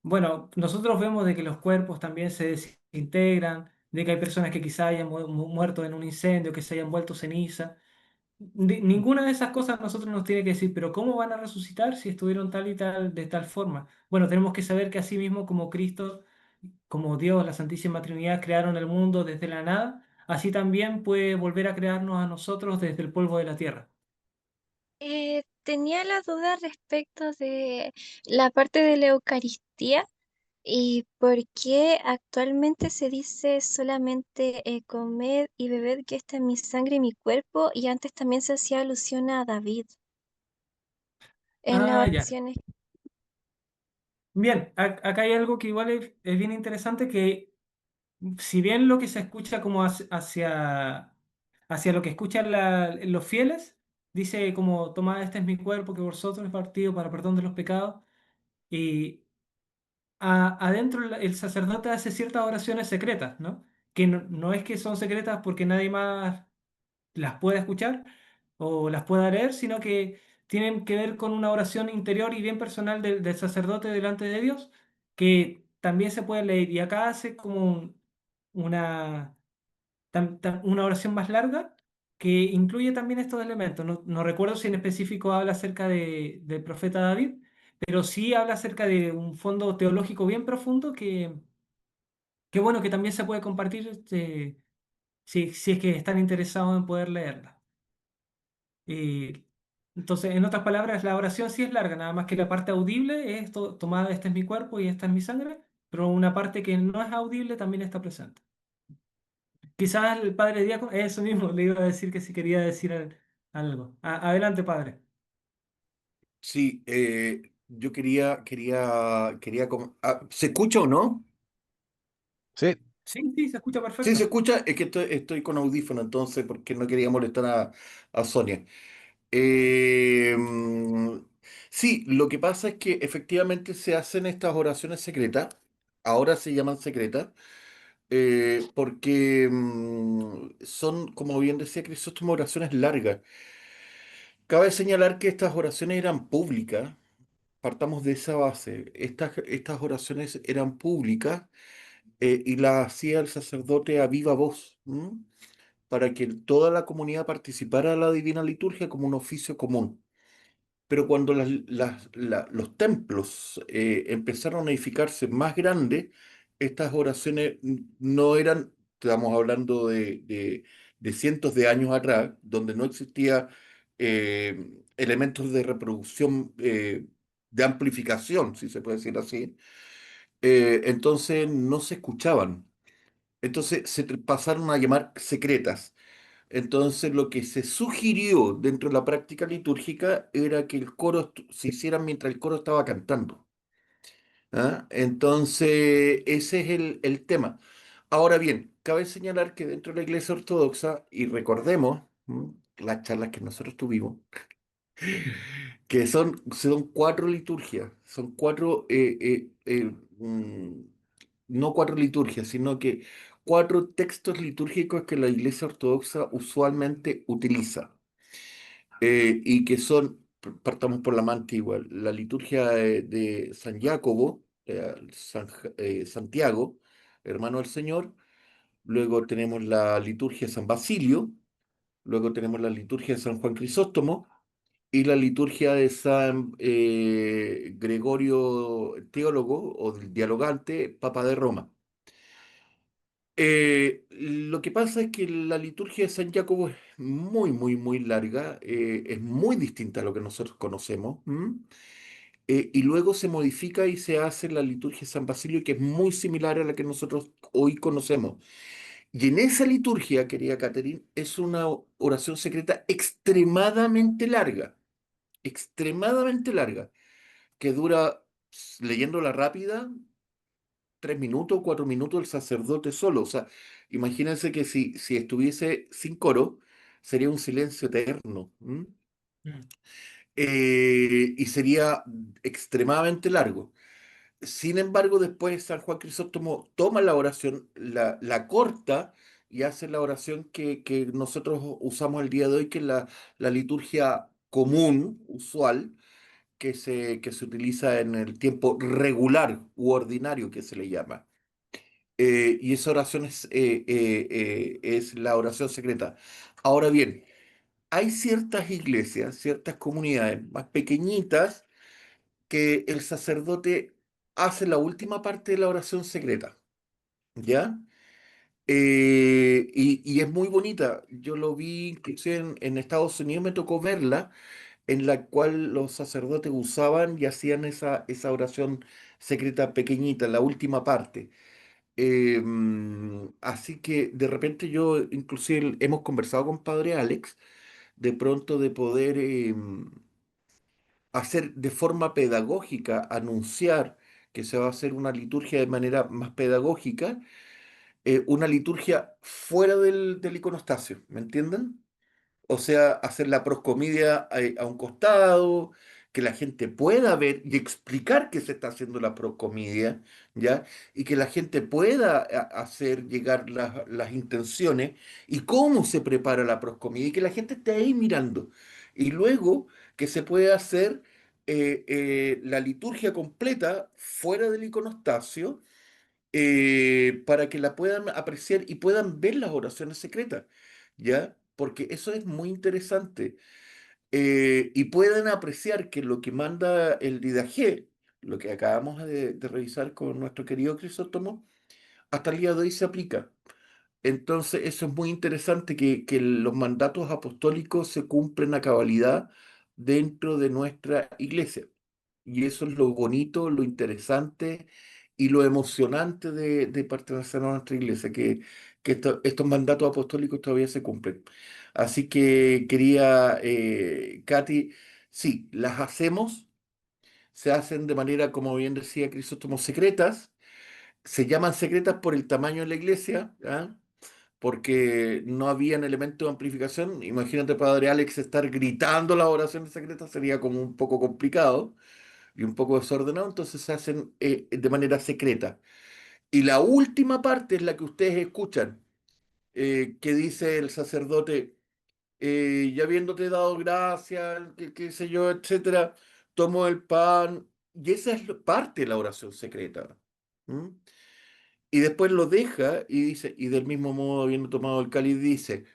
Speaker 1: bueno, nosotros vemos de que los cuerpos también se desintegran, de que hay personas que quizá hayan muerto en un incendio, que se hayan vuelto ceniza. Ninguna de esas cosas nosotros nos tiene que decir, pero ¿cómo van a resucitar si estuvieron tal y tal, de tal forma? Bueno, tenemos que saber que así mismo como Cristo, como Dios, la Santísima Trinidad crearon el mundo desde la nada, así también puede volver a crearnos a nosotros desde el polvo de la tierra.
Speaker 4: Tenía la duda respecto de la parte de la Eucaristía y por qué actualmente se dice solamente comed y bebed que esta es mi sangre y mi cuerpo y antes también se hacía alusión a David en las
Speaker 1: Ah, ya.
Speaker 4: oraciones.
Speaker 1: Bien, acá hay algo que igual es bien interesante que si bien lo que se escucha como hacia lo que escuchan los fieles, dice como, tomad, este es mi cuerpo que vosotros es partido para perdón de los pecados, y adentro el sacerdote hace ciertas oraciones secretas, ¿no? Que no es que son secretas porque nadie más las pueda escuchar o las pueda leer, sino que tienen que ver con una oración interior y bien personal del sacerdote delante de Dios, que también se puede leer. Y acá hace como una, una oración más larga que incluye también estos elementos. No recuerdo si en específico habla acerca del profeta David, pero sí habla acerca de un fondo teológico bien profundo que bueno, que también se puede compartir si es que están interesados en poder leerla. Y entonces, en otras palabras, la oración sí es larga, nada más que la parte audible es tomada, este es mi cuerpo y esta es mi sangre, pero una parte que no es audible también está presente. Quizás el padre diácono, eso mismo, le iba a decir que si quería decir algo. Adelante, padre.
Speaker 8: Sí, yo ¿se escucha o no?
Speaker 6: Sí,
Speaker 1: Sí, sí, se escucha
Speaker 8: Sí, se
Speaker 1: perfecto.
Speaker 8: escucha, es que estoy con audífono, entonces, porque no quería molestar a Sonia. Eh, mm, sí, lo que pasa es que efectivamente se hacen estas oraciones secretas, ahora se llaman secretas, porque son, como bien decía Crisóstomo, oraciones largas. Cabe señalar que estas oraciones eran públicas, partamos de esa base, estas oraciones eran públicas y las hacía el sacerdote a viva voz. ¿M? Para que toda la comunidad participara de la Divina Liturgia como un oficio común. Pero cuando los templos empezaron a edificarse más grandes, estas oraciones no eran, estamos hablando de cientos de años atrás, donde no existía elementos de reproducción, de amplificación, si se puede decir así, entonces no se escuchaban. Entonces pasaron a llamar secretas. Entonces, lo que se sugirió dentro de la práctica litúrgica era que el coro se hiciera mientras el coro estaba cantando. ¿Ah? Entonces, ese es el tema. Ahora bien, cabe señalar que dentro de la Iglesia Ortodoxa, y recordemos las charlas que nosotros tuvimos, que son cuatro liturgias, son cuatro, no cuatro liturgias, sino que cuatro textos litúrgicos que la Iglesia Ortodoxa usualmente utiliza, y que son, partamos por la más antigua, la liturgia de San Jacobo, Santiago, hermano del Señor, luego tenemos la liturgia de San Basilio, luego tenemos la liturgia de San Juan Crisóstomo, y la liturgia de San Gregorio Teólogo o del Dialogante, Papa de Roma. Lo que pasa es que la liturgia de San Jacobo es muy, muy, muy larga, es muy distinta a lo que nosotros conocemos, ¿m? Y luego se modifica y se hace la liturgia de San Basilio, que es muy similar a la que nosotros hoy conocemos. Y en esa liturgia, querida Catherine, es una oración secreta extremadamente larga, que dura, leyéndola rápida, 3 minutos, 4 minutos el sacerdote solo. O sea, imagínense que si estuviese sin coro, sería un silencio eterno. ¿M?
Speaker 1: Mm.
Speaker 8: Y sería extremadamente largo. Sin embargo, después San Juan Crisóstomo toma la oración, la corta y hace la oración que nosotros usamos el día de hoy, que es la liturgia común, usual, que se utiliza en el tiempo regular u ordinario, que se le llama. Y esa oración es la oración secreta. Ahora bien, hay ciertas iglesias, ciertas comunidades más pequeñitas, que el sacerdote hace la última parte de la oración secreta, ¿ya? Y es muy bonita. Yo lo vi inclusive en Estados Unidos, me tocó verla, en la cual los sacerdotes usaban y hacían esa oración secreta pequeñita, la última parte. Así que de repente yo, inclusive hemos conversado con Padre Alex, de pronto de poder hacer de forma pedagógica, anunciar que se va a hacer una liturgia de manera más pedagógica, una liturgia fuera del iconostasio, ¿me entienden? O sea, hacer la proscomedia a un costado, que la gente pueda ver y explicar que se está haciendo la proscomedia, ¿ya? Y que la gente pueda hacer llegar las intenciones y cómo se prepara la proscomedia y que la gente esté ahí mirando. Y luego que se puede hacer la liturgia completa fuera del iconostasio, para que la puedan apreciar y puedan ver las oraciones secretas, ¿ya? Porque eso es muy interesante. Y pueden apreciar que lo que manda el Didaché, lo que acabamos de revisar con nuestro querido Crisóstomo, hasta el día de hoy se aplica. Entonces, eso es muy interesante que los mandatos apostólicos se cumplen a cabalidad dentro de nuestra iglesia. Y eso es lo bonito, lo interesante y lo emocionante de pertenecer a nuestra iglesia, que estos mandatos apostólicos todavía se cumplen. Así que quería, Katy, sí, las hacemos, se hacen de manera, como bien decía Crisóstomo, secretas. se llaman secretas por el tamaño de la iglesia, ¿ah? Porque no habían elementos de amplificación. Imagínate, Padre Alex, estar gritando las oraciones secretas sería como un poco complicado y un poco desordenado, entonces se hacen de manera secreta. Y la última parte es la que ustedes escuchan, que dice el sacerdote, y habiéndote dado gracias, qué sé yo, etcétera, tomo el pan, y esa es parte de la oración secreta. ¿Mm? Y después lo deja y dice, y del mismo modo, habiendo tomado el cáliz, dice,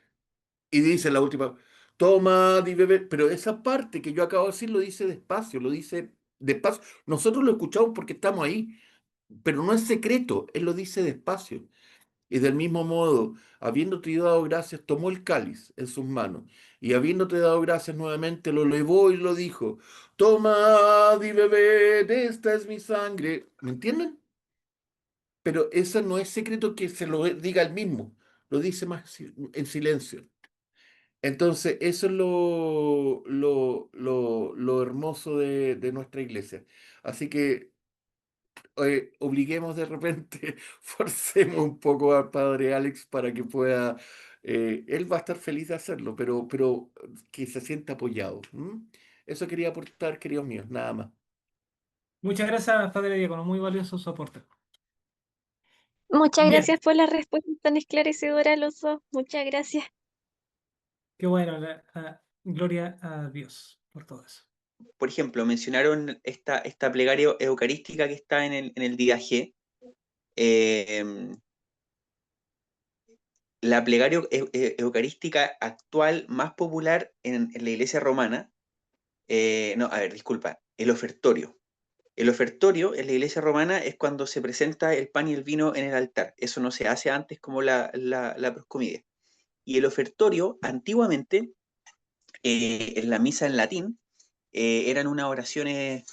Speaker 8: y dice la última, toma y bebe, pero esa parte que yo acabo de decir lo dice despacio, lo dice despacio. Nosotros lo escuchamos porque estamos ahí, pero no es secreto, él lo dice despacio. Y del mismo modo, habiéndote dado gracias, tomó el cáliz en sus manos, y habiéndote dado gracias nuevamente, lo elevó y lo dijo, tomad y bebed, esta es mi sangre. ¿Me entienden? Pero eso no es secreto que se lo diga él mismo, lo dice más en silencio. Entonces, eso es lo hermoso de nuestra iglesia. Así que obliguemos de repente, forcemos un poco al padre Alex para que pueda, él va a estar feliz de hacerlo, pero que se sienta apoyado. ¿M? Eso quería aportar, queridos míos, nada más.
Speaker 1: Muchas gracias, Padre Diácono, muy valioso su aporte.
Speaker 4: Muchas
Speaker 1: Bien,
Speaker 4: gracias por la respuesta tan esclarecedora, los dos. Muchas gracias.
Speaker 1: qué bueno, gloria a Dios por todo eso.
Speaker 9: Por ejemplo, mencionaron esta plegaria eucarística que está en el día G. La plegaria eucarística actual más popular en la iglesia romana, no, a ver, disculpa, el ofertorio. El ofertorio en la iglesia romana es cuando se presenta el pan y el vino en el altar. Eso no se hace antes como la proscomidia. Y el ofertorio, antiguamente, en la misa en latín, eran unas oraciones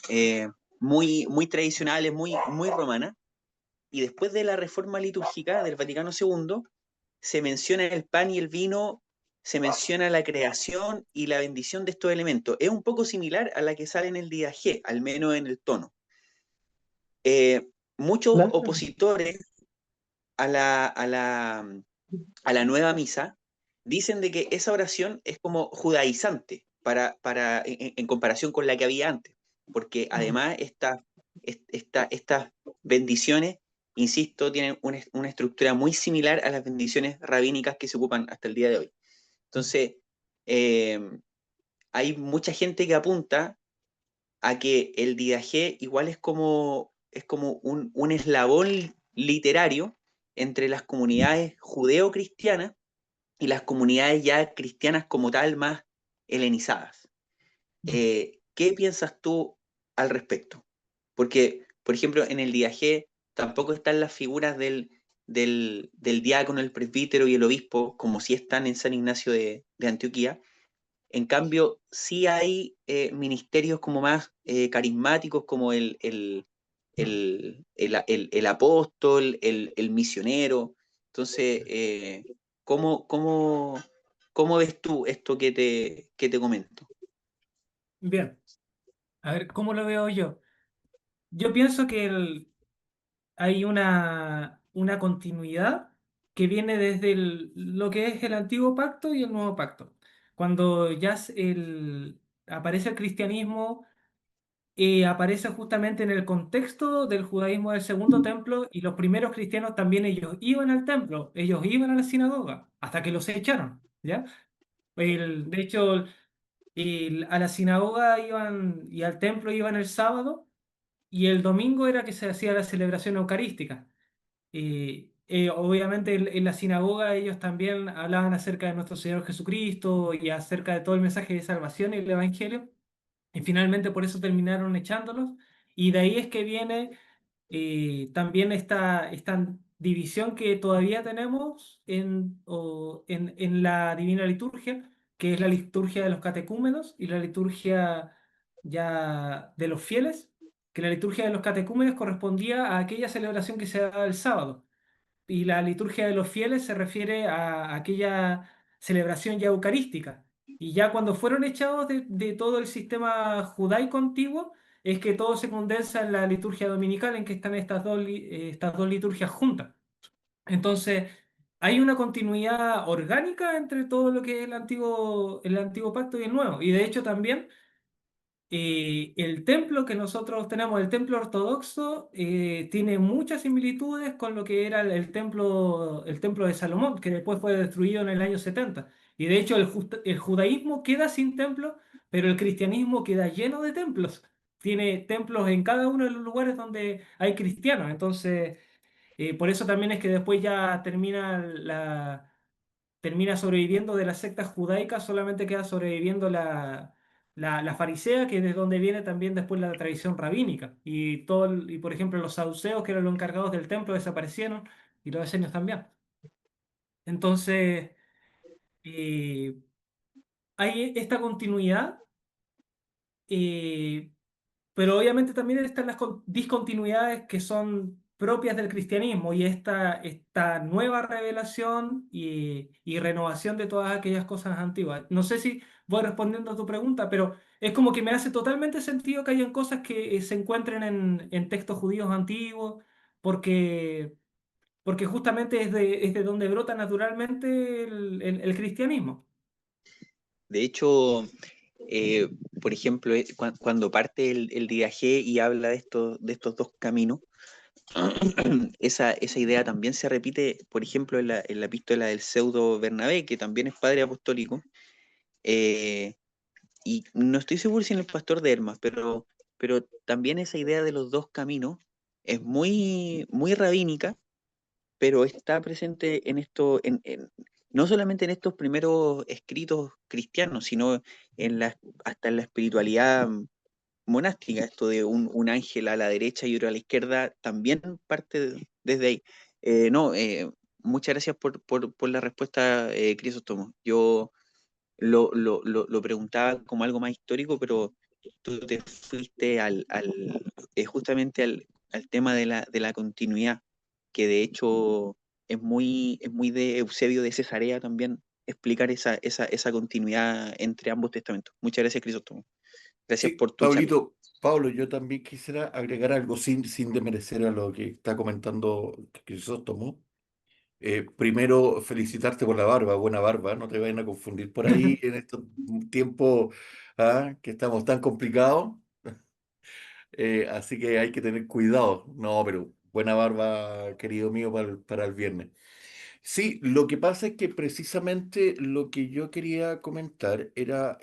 Speaker 9: muy tradicionales, muy romanas. Y después de la reforma litúrgica del Vaticano II, se menciona el pan y el vino, se menciona la creación y la bendición de estos elementos. Es un poco similar a la que sale en el día G, al menos en el tono. Muchos
Speaker 5: Claro.
Speaker 9: opositores a la nueva misa dicen de que esa oración es como judaizante en comparación con la que había antes, porque además estas bendiciones, insisto, tienen una estructura muy similar a las bendiciones rabínicas que se ocupan hasta el día de hoy. Entonces, eh, hay mucha gente que apunta a que el didaje igual es como un eslabón literario entre las comunidades judeo-cristianas y las comunidades ya cristianas como tal más helenizadas. ¿Qué piensas tú al respecto? Porque, por ejemplo, en el didaje tampoco están las figuras del diácono, el presbítero y el obispo, como si están en San Ignacio de Antioquía. En cambio, sí hay ministerios como más carismáticos, como el apóstol, el misionero. Entonces, ¿cómo, cómo ves tú esto que te comento?
Speaker 1: Bien, a ver, ¿cómo lo veo yo? Yo pienso que hay una continuidad que viene desde lo que es el antiguo pacto y el nuevo pacto. Cuando ya aparece el cristianismo, aparece justamente en el contexto del judaísmo del segundo templo, y los primeros cristianos también ellos iban al templo, ellos iban a la sinagoga, hasta que los echaron, ¿ya? De hecho, a la sinagoga iban y al templo iban el sábado, y el domingo era que se hacía la celebración eucarística. Obviamente en la sinagoga ellos también hablaban acerca de nuestro Señor Jesucristo y acerca de todo el mensaje de salvación y el Evangelio, y finalmente por eso terminaron echándolos. Y de ahí es que viene también esta división que todavía tenemos en la Divina Liturgia, que es la liturgia de los catecúmenos y la liturgia ya de los fieles, que la liturgia de los catecúmenos correspondía a aquella celebración que se da el sábado, y la liturgia de los fieles se refiere a aquella celebración ya eucarística. Y ya cuando fueron echados de todo el sistema judaico antiguo, es que todo se condensa en la liturgia dominical, en que están estas dos liturgias juntas. Entonces, hay una continuidad orgánica entre todo lo que es el antiguo pacto y el nuevo. Y de hecho también el templo que nosotros tenemos, el templo ortodoxo, tiene muchas similitudes con lo que era el templo de Salomón, que después fue destruido en el año 70. Y de hecho el judaísmo queda sin templo, pero el cristianismo queda lleno de templos. Tiene templos en cada uno de los lugares donde hay cristianos. Entonces, por eso también es que después ya termina sobreviviendo de las sectas judaicas, solamente queda sobreviviendo la farisea, que es de donde viene también después la tradición rabínica. Y por ejemplo, los saduceos, que eran los encargados del templo, desaparecieron, y los esenios también. Entonces, eh, hay esta continuidad. eh, Pero obviamente también están las discontinuidades que son propias del cristianismo y esta nueva revelación y renovación de todas aquellas cosas antiguas. No sé si voy respondiendo a tu pregunta, pero es como que me hace totalmente sentido que hayan cosas que se encuentren en textos judíos antiguos, porque, porque justamente es de donde brota naturalmente el cristianismo.
Speaker 9: De hecho, eh, por ejemplo, cuando parte el Didaje y habla de estos dos caminos, esa idea también se repite, por ejemplo, en la epístola del pseudo Bernabé, que también es padre apostólico, eh, y no estoy seguro si en el pastor de Hermas, pero también esa idea de los dos caminos es muy rabínica, pero está presente en esto, no solamente en estos primeros escritos cristianos, sino hasta en la espiritualidad monástica. Esto de un ángel a la derecha y otro a la izquierda también parte desde ahí. No, muchas gracias por la respuesta, Crisóstomo. Yo lo preguntaba como algo más histórico, pero tú te fuiste justamente al tema de la continuidad, que de hecho es muy de Eusebio de Cesarea también explicar esa continuidad entre ambos testamentos. Muchas gracias, Crisóstomo. Gracias
Speaker 8: Sí,
Speaker 9: por tu charla.
Speaker 8: Pablito, Pablo, yo también quisiera agregar algo sin desmerecer a lo que está comentando Crisóstomo. Primero, felicitarte por la barba, buena barba, no te vayan a confundir por ahí en estos tiempos que estamos tan complicados. Así que hay que tener cuidado. No, pero buena barba, querido mío, para el viernes. Sí, lo que pasa es que precisamente lo que yo quería comentar era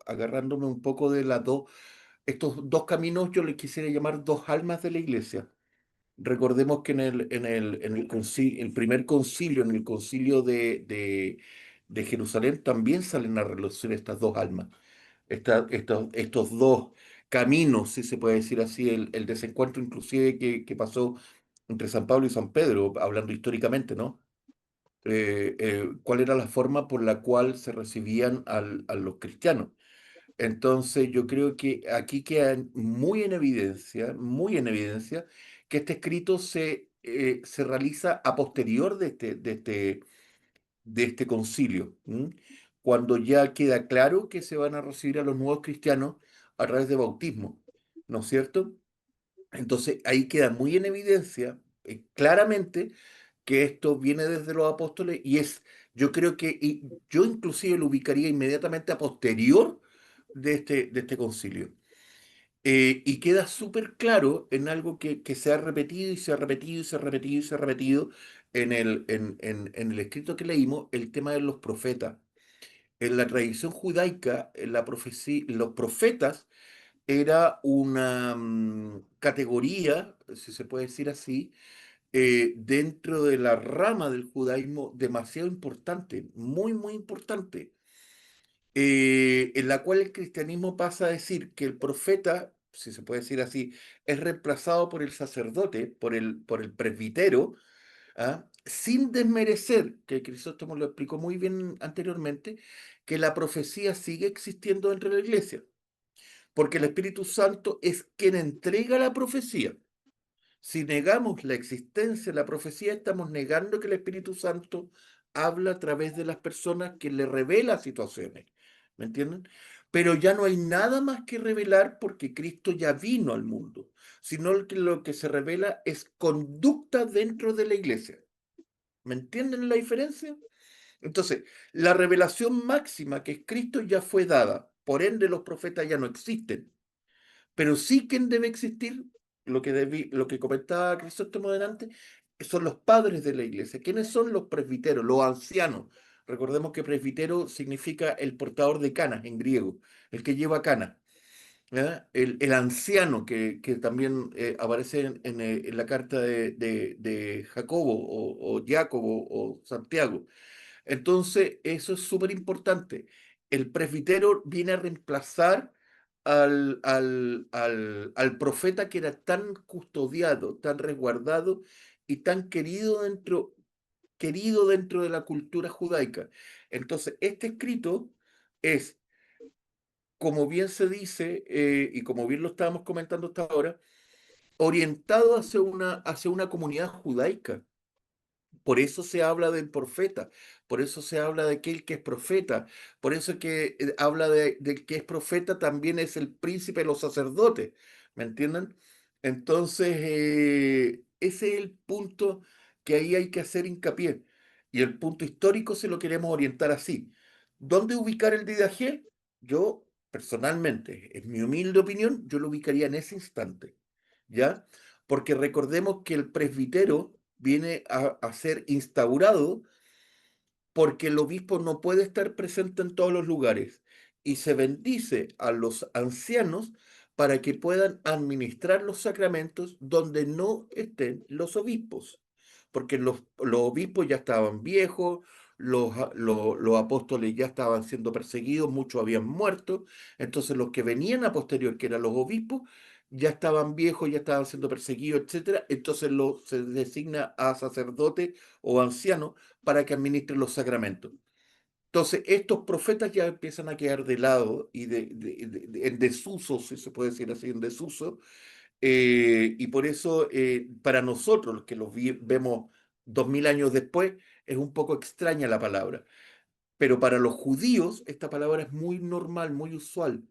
Speaker 8: agarrándome un poco de estos dos caminos, yo les quisiera llamar dos almas de la iglesia. Recordemos que el primer concilio, en el concilio de Jerusalén, también salen a relucir estas dos almas, estos dos caminos, si se puede decir así, el desencuentro inclusive que pasó entre San Pablo y San Pedro, hablando históricamente, ¿no? ¿Cuál era la forma por la cual se recibían a los cristianos? Entonces, yo creo que aquí queda muy en evidencia, que este escrito se realiza a posterior de este concilio, ¿m? Cuando ya queda claro que se van a recibir a los nuevos cristianos a través de bautismo, ¿no es cierto? Entonces, ahí queda muy en evidencia, claramente, que esto viene desde los apóstoles yo creo yo inclusive lo ubicaría inmediatamente a posterior de este concilio. Y queda súper claro en algo que se ha repetido y se ha repetido y se ha repetido y se ha repetido en el escrito que leímos, el tema de los profetas. En la tradición judaica, en la profecía, los profetas era una categoría, si se puede decir así, dentro de la rama del judaísmo demasiado importante, muy importante, en la cual el cristianismo pasa a decir que el profeta, si se puede decir así, es reemplazado por el sacerdote, por el presbítero, sin desmerecer, que Crisóstomo lo explicó muy bien anteriormente, que la profecía sigue existiendo dentro de la iglesia, porque el Espíritu Santo es quien entrega la profecía. Si negamos la existencia de la profecía, estamos negando que el Espíritu Santo habla a través de las personas que le revela situaciones. ¿Me entienden? pero ya no hay nada más que revelar porque Cristo ya vino al mundo, sino que lo que se revela es conducta dentro de la iglesia. ¿Me entienden la diferencia? Entonces, la revelación máxima que es Cristo ya fue dada, por ende los profetas ya no existen, pero sí quien debe existir, lo que comentaba Crisóstomo delante, son los padres de la iglesia. ¿Quiénes son los presbiteros, los ancianos? Recordemos que presbítero significa el portador de canas en griego, el que lleva canas. ¿Ya? El anciano que también aparece en la carta de Jacobo o Jacobo o Santiago. Entonces, eso es súper importante. El presbítero viene a reemplazar al profeta que era tan custodiado, tan resguardado y tan querido dentro de la cultura judaica. Entonces, este escrito es, como bien se dice, y como bien lo estábamos comentando hasta ahora, orientado hacia una comunidad judaica. Por eso se habla del profeta, por eso se habla de aquel que es profeta, por eso que habla del que es profeta también es el príncipe de los sacerdotes, ¿me entienden? Entonces, ese es el punto que ahí hay que hacer hincapié. Y el punto histórico se lo queremos orientar así. ¿Dónde ubicar el Didaje? Yo, personalmente, en mi humilde opinión, yo lo ubicaría en ese instante, ¿ya? Porque recordemos que el presbítero viene a ser instaurado porque el obispo no puede estar presente en todos los lugares y se bendice a los ancianos para que puedan administrar los sacramentos donde no estén los obispos, porque los obispos ya estaban viejos, los apóstoles ya estaban siendo perseguidos, muchos habían muerto, entonces los que venían a posterior, que eran los obispos, ya estaban viejos, ya estaban siendo perseguidos, etcétera, entonces se designa a sacerdote o anciano para que administren los sacramentos. Entonces, estos profetas ya empiezan a quedar de lado y en desuso, si se puede decir así, en desuso, y por eso para nosotros, los que los vemos 2000 años después, es un poco extraña la palabra. Pero para los judíos esta palabra es muy normal, muy usual.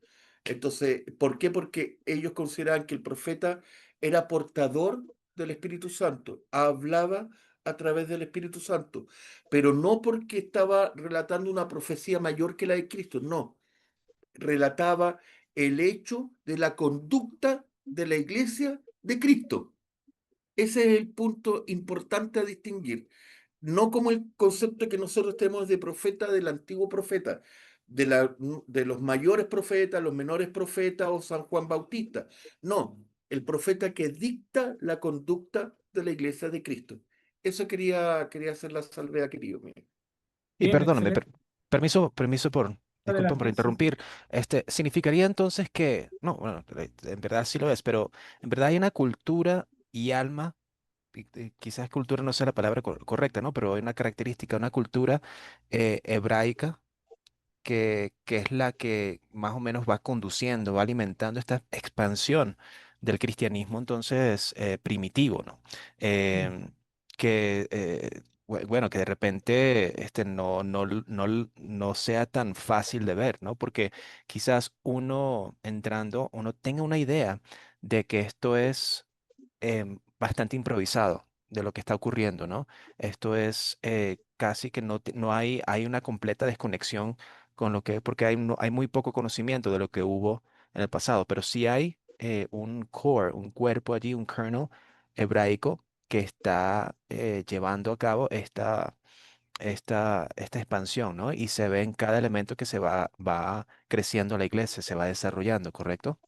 Speaker 8: Entonces, ¿por qué? Porque ellos consideraban que el profeta era portador del Espíritu Santo, hablaba a través del Espíritu Santo, pero no porque estaba relatando una profecía mayor que la de Cristo, no, relataba el hecho de la conducta de la iglesia de Cristo. Ese es el punto importante a distinguir. No como el concepto que nosotros tenemos de profeta del antiguo profeta, de los mayores profetas, los menores profetas o San Juan Bautista. No, el profeta que dicta la conducta de la iglesia de Cristo. Eso quería hacer la salvedad, querido mío.
Speaker 6: Y
Speaker 1: Bien,
Speaker 6: perdóname,
Speaker 1: excelente.
Speaker 6: permiso disculpen por
Speaker 1: Adelante, sí.
Speaker 6: interrumpir. Significaría entonces que, no, bueno, en verdad sí lo es, pero en verdad hay una cultura y alma, y quizás cultura no sea la palabra correcta, ¿no? Pero hay una característica, una cultura hebraica que es la que más o menos va conduciendo, va alimentando esta expansión del cristianismo, entonces, primitivo, ¿no?
Speaker 1: Mm.
Speaker 6: Em, que, bueno, que de repente no sea tan fácil de ver, ¿no? Porque quizás uno entrando, uno tenga una idea de que esto es bastante improvisado de lo que está ocurriendo, ¿no? Esto es casi que no hay una completa desconexión con lo que, porque hay muy poco conocimiento de lo que hubo en el pasado, pero sí hay un core, un cuerpo allí, un kernel hebraico que está llevando a cabo esta expansión, ¿no? Y se ve en cada elemento que va creciendo la iglesia, se va desarrollando, ¿correcto?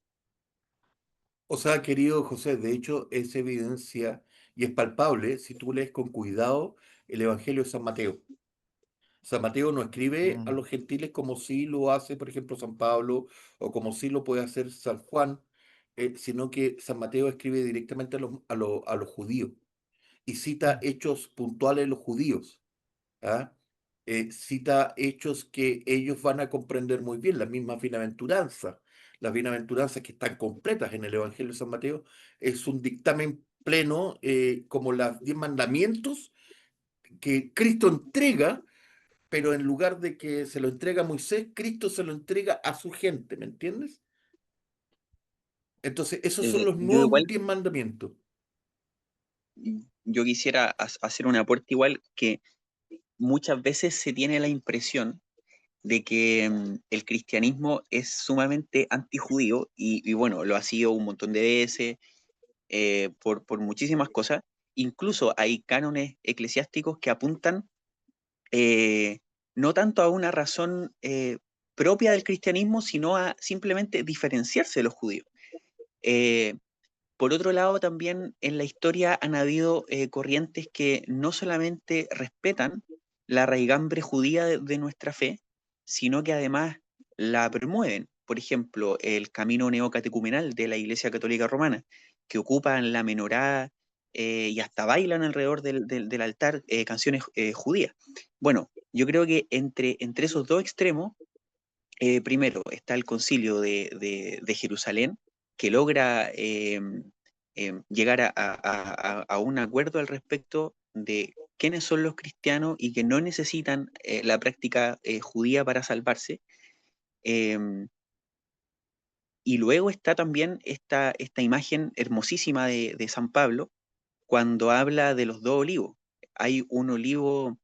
Speaker 8: O sea, querido José, de hecho es evidencia y es palpable si tú lees con cuidado el Evangelio de San Mateo. San Mateo no escribe a
Speaker 6: Mm.
Speaker 8: los gentiles como sí lo hace, por ejemplo, San Pablo o como sí lo puede hacer San Juan, sino que San Mateo escribe directamente a los judíos y cita
Speaker 1: Mm.
Speaker 8: hechos puntuales de los judíos. ¿Ah? Cita hechos que ellos van a comprender muy bien, las mismas bienaventuranzas. Las bienaventuranzas que están completas en el Evangelio de San Mateo es un dictamen pleno, como los 10 mandamientos que Cristo entrega pero en lugar de que se lo entrega a Moisés, Cristo se lo entrega a su gente, ¿me entiendes? Entonces, esos son los
Speaker 9: Yo
Speaker 8: nuevos
Speaker 9: igual,
Speaker 8: 10 mandamientos.
Speaker 9: yo quisiera hacer un aporte igual que muchas veces se tiene la impresión de que el cristianismo es sumamente antijudío y bueno, lo ha sido un montón de veces por muchísimas cosas. Incluso hay cánones eclesiásticos que apuntan eh, no tanto a una razón propia del cristianismo, sino a simplemente diferenciarse de los judíos. Eh, por otro lado, también en la historia han habido corrientes que no solamente respetan la raigambre judía de nuestra fe, sino que además la promueven. Por ejemplo, el camino neocatecumenal de la Iglesia Católica Romana, que ocupan la menorá y hasta bailan alrededor del altar canciones judías. Bueno, yo creo que entre esos dos extremos primero está el concilio de Jerusalén, que logra llegar a un acuerdo al respecto de quiénes son los cristianos y que no necesitan la práctica judía para salvarse. Em, y luego está también esta imagen hermosísima de San Pablo cuando habla de los dos olivos. Hay un olivo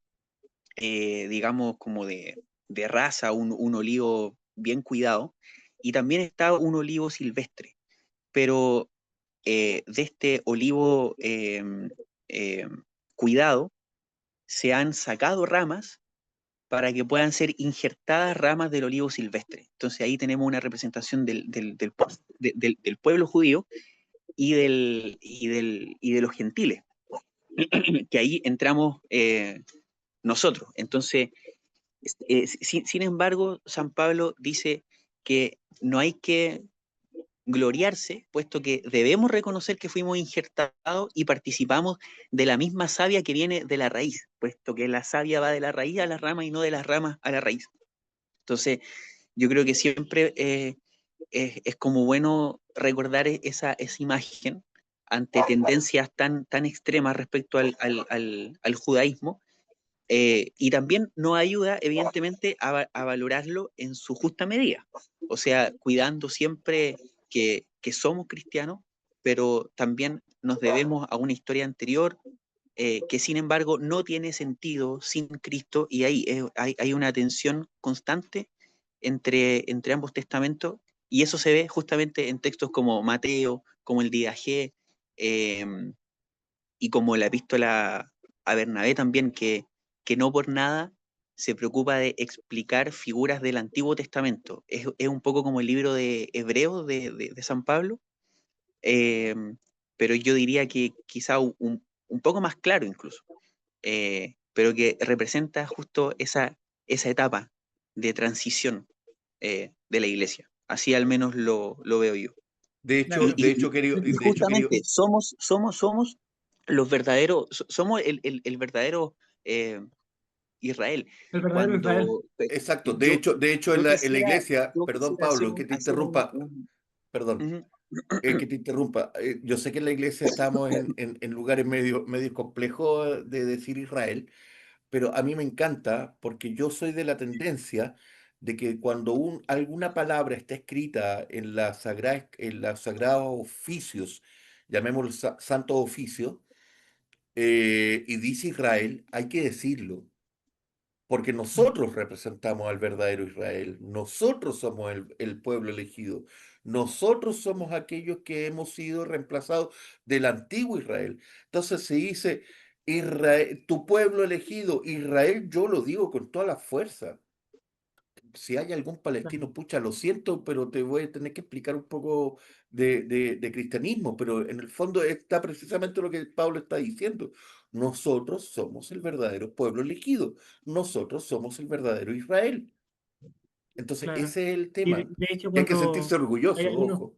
Speaker 9: digamos, como de raza, un olivo bien cuidado, y también está un olivo silvestre, pero de este olivo cuidado se han sacado ramas para que puedan ser injertadas ramas del olivo silvestre. Entonces ahí tenemos una representación del pueblo judío y de los gentiles, que ahí entramos nosotros. Entonces, sin embargo, San Pablo dice que no hay que gloriarse, puesto que debemos reconocer que fuimos injertados y participamos de la misma savia que viene de la raíz, puesto que la savia va de la raíz a la rama y no de las ramas a la raíz. Entonces, yo creo que siempre es como bueno recordar esa imagen ante tendencias tan extremas respecto al judaísmo, y también nos ayuda, evidentemente, a valorarlo en su justa medida. O sea, cuidando siempre que somos cristianos, pero también nos debemos a una historia anterior que, sin embargo, no tiene sentido sin Cristo, y ahí hay una tensión constante entre ambos testamentos, y eso se ve justamente en textos como Mateo, como el Didaché, eh, y como la epístola a Bernabé también, que no por nada se preocupa de explicar figuras del Antiguo Testamento. Es un poco como el libro de Hebreos de San Pablo, eh, pero yo diría que quizá un poco más claro incluso, pero que representa justo esa etapa de transición de la iglesia. Así al menos lo veo yo.
Speaker 8: De hecho,
Speaker 1: Claro,
Speaker 8: de hecho, querido,
Speaker 9: Y
Speaker 8: de hecho, querido,
Speaker 9: justamente somos los verdaderos, somos el verdadero eh, Israel.
Speaker 1: el verdadero Israel.
Speaker 9: Cuando
Speaker 8: exacto,
Speaker 9: yo,
Speaker 8: de hecho
Speaker 9: yo
Speaker 8: en la
Speaker 9: quisiera,
Speaker 8: iglesia,
Speaker 9: yo
Speaker 8: perdón
Speaker 9: quisiera hacer
Speaker 8: Pablo, que te
Speaker 9: hacer
Speaker 8: interrumpa, perdón,
Speaker 9: ujú.
Speaker 8: que te interrumpa. Yo sé que en la iglesia estamos en lugares medio complejos de decir Israel, pero a mí me encanta porque yo soy de la tendencia de que cuando alguna palabra está escrita en los sagrados oficios, llamémoslo santos oficios, y dice Israel, hay que decirlo. Porque nosotros representamos al verdadero Israel, nosotros somos el pueblo elegido, nosotros somos aquellos que hemos sido reemplazados del antiguo Israel. Entonces se dice, Israel, tu pueblo elegido, Israel, yo lo digo con toda la fuerza. Si hay algún palestino, pucha, lo siento, pero te voy a tener que explicar un poco de cristianismo, pero en el fondo está precisamente lo que Pablo está diciendo. Nosotros somos el verdadero pueblo elegido, nosotros somos el verdadero Israel. Entonces,
Speaker 1: Claro.
Speaker 8: ese es el
Speaker 1: Y
Speaker 8: tema.
Speaker 1: de hecho,
Speaker 8: Y hay que sentirse
Speaker 1: cuando hay
Speaker 8: orgulloso,
Speaker 1: algunos,
Speaker 8: ojo.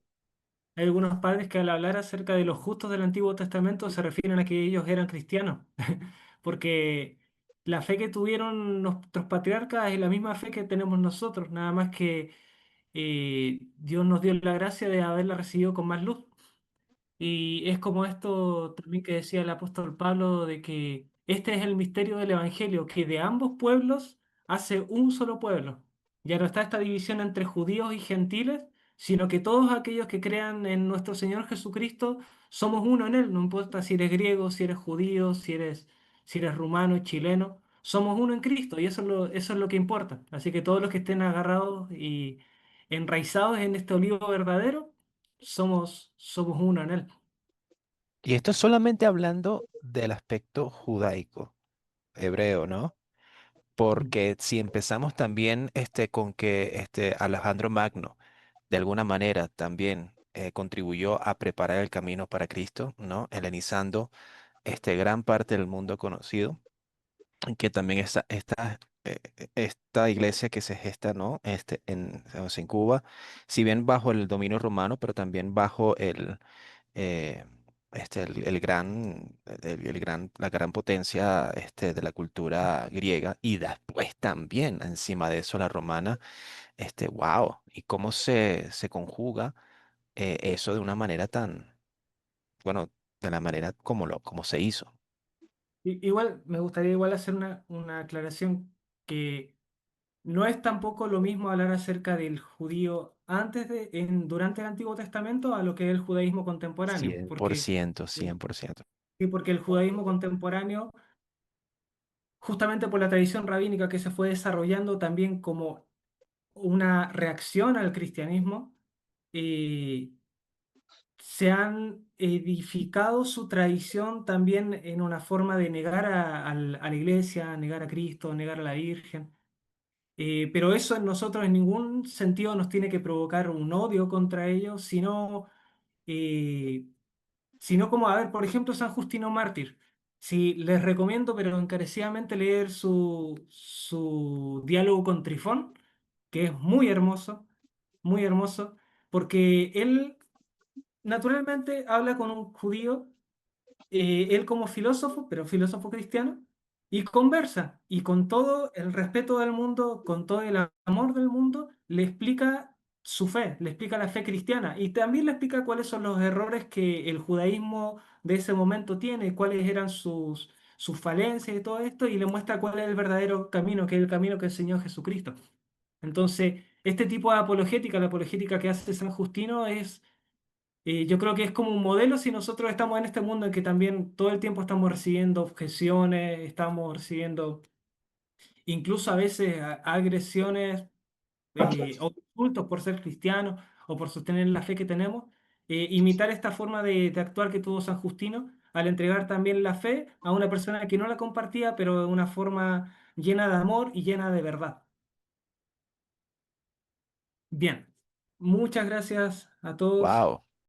Speaker 1: hay algunos padres que al hablar acerca de los justos del Antiguo Testamento se refieren a que ellos eran cristianos, porque la fe que tuvieron nuestros patriarcas es la misma fe que tenemos nosotros, nada más que Dios nos dio la gracia de haberla recibido con más luz. Y es como esto también que decía el apóstol Pablo, de que este es el misterio del Evangelio, que de ambos pueblos hace un solo pueblo. Ya no está esta división entre judíos y gentiles, sino que todos aquellos que crean en nuestro Señor Jesucristo somos uno en Él. No importa si eres griego, si eres judío, si eres rumano, chileno, somos uno en Cristo y eso es lo que importa. Así que todos los que estén agarrados y enraizados en este olivo verdadero, somos uno en Él.
Speaker 6: Y esto es solamente hablando del aspecto judaico, hebreo, ¿no? Porque si empezamos también con que Alejandro Magno de alguna manera también contribuyó a preparar el camino para Cristo, ¿no? Helenizando gran parte del mundo conocido, que también esta iglesia que se gesta, ¿no? En Cuba, si bien bajo el dominio romano, pero también bajo eh, la gran potencia de la cultura griega y después también encima de eso la romana, wow, y cómo se conjuga eso de una manera tan, bueno, de la manera como se hizo.
Speaker 1: Igual, me gustaría igual hacer una aclaración que no es tampoco lo mismo hablar acerca del judío durante el Antiguo Testamento a lo que es el judaísmo contemporáneo,
Speaker 6: Cien por
Speaker 1: porque,
Speaker 6: ciento, 100%.
Speaker 1: sí, porque el judaísmo contemporáneo, justamente por la tradición rabínica que se fue desarrollando también como una reacción al cristianismo, eh, se han edificado su tradición también en una forma de negar a la iglesia, negar a Cristo, negar a la Virgen. Pero eso en nosotros en ningún sentido nos tiene que provocar un odio contra ellos, eh, sino como, a ver, por ejemplo, San Justino Mártir. Sí, les recomiendo, pero encarecidamente leer su diálogo con Trifón, que es muy hermoso, porque él naturalmente habla con un judío, él como filósofo, pero filósofo cristiano, y conversa, y con todo el respeto del mundo, con todo el amor del mundo, le explica su fe, le explica la fe cristiana, y también le explica cuáles son los errores que el judaísmo de ese momento tiene, cuáles eran sus falencias y todo esto, y le muestra cuál es el verdadero camino, que es el camino que enseñó Jesucristo. Entonces, este tipo de apologética, la apologética que hace San Justino, yo creo que es como un modelo si nosotros estamos en este mundo en que también todo el tiempo estamos recibiendo objeciones, estamos recibiendo incluso a veces agresiones o insultos por ser cristianos o por sostener la fe que tenemos. Imitar esta forma de actuar que tuvo San Justino al entregar también la fe a una persona que no la compartía, pero de una forma llena de amor y llena de verdad. Bien, muchas gracias a todos.
Speaker 6: Wow.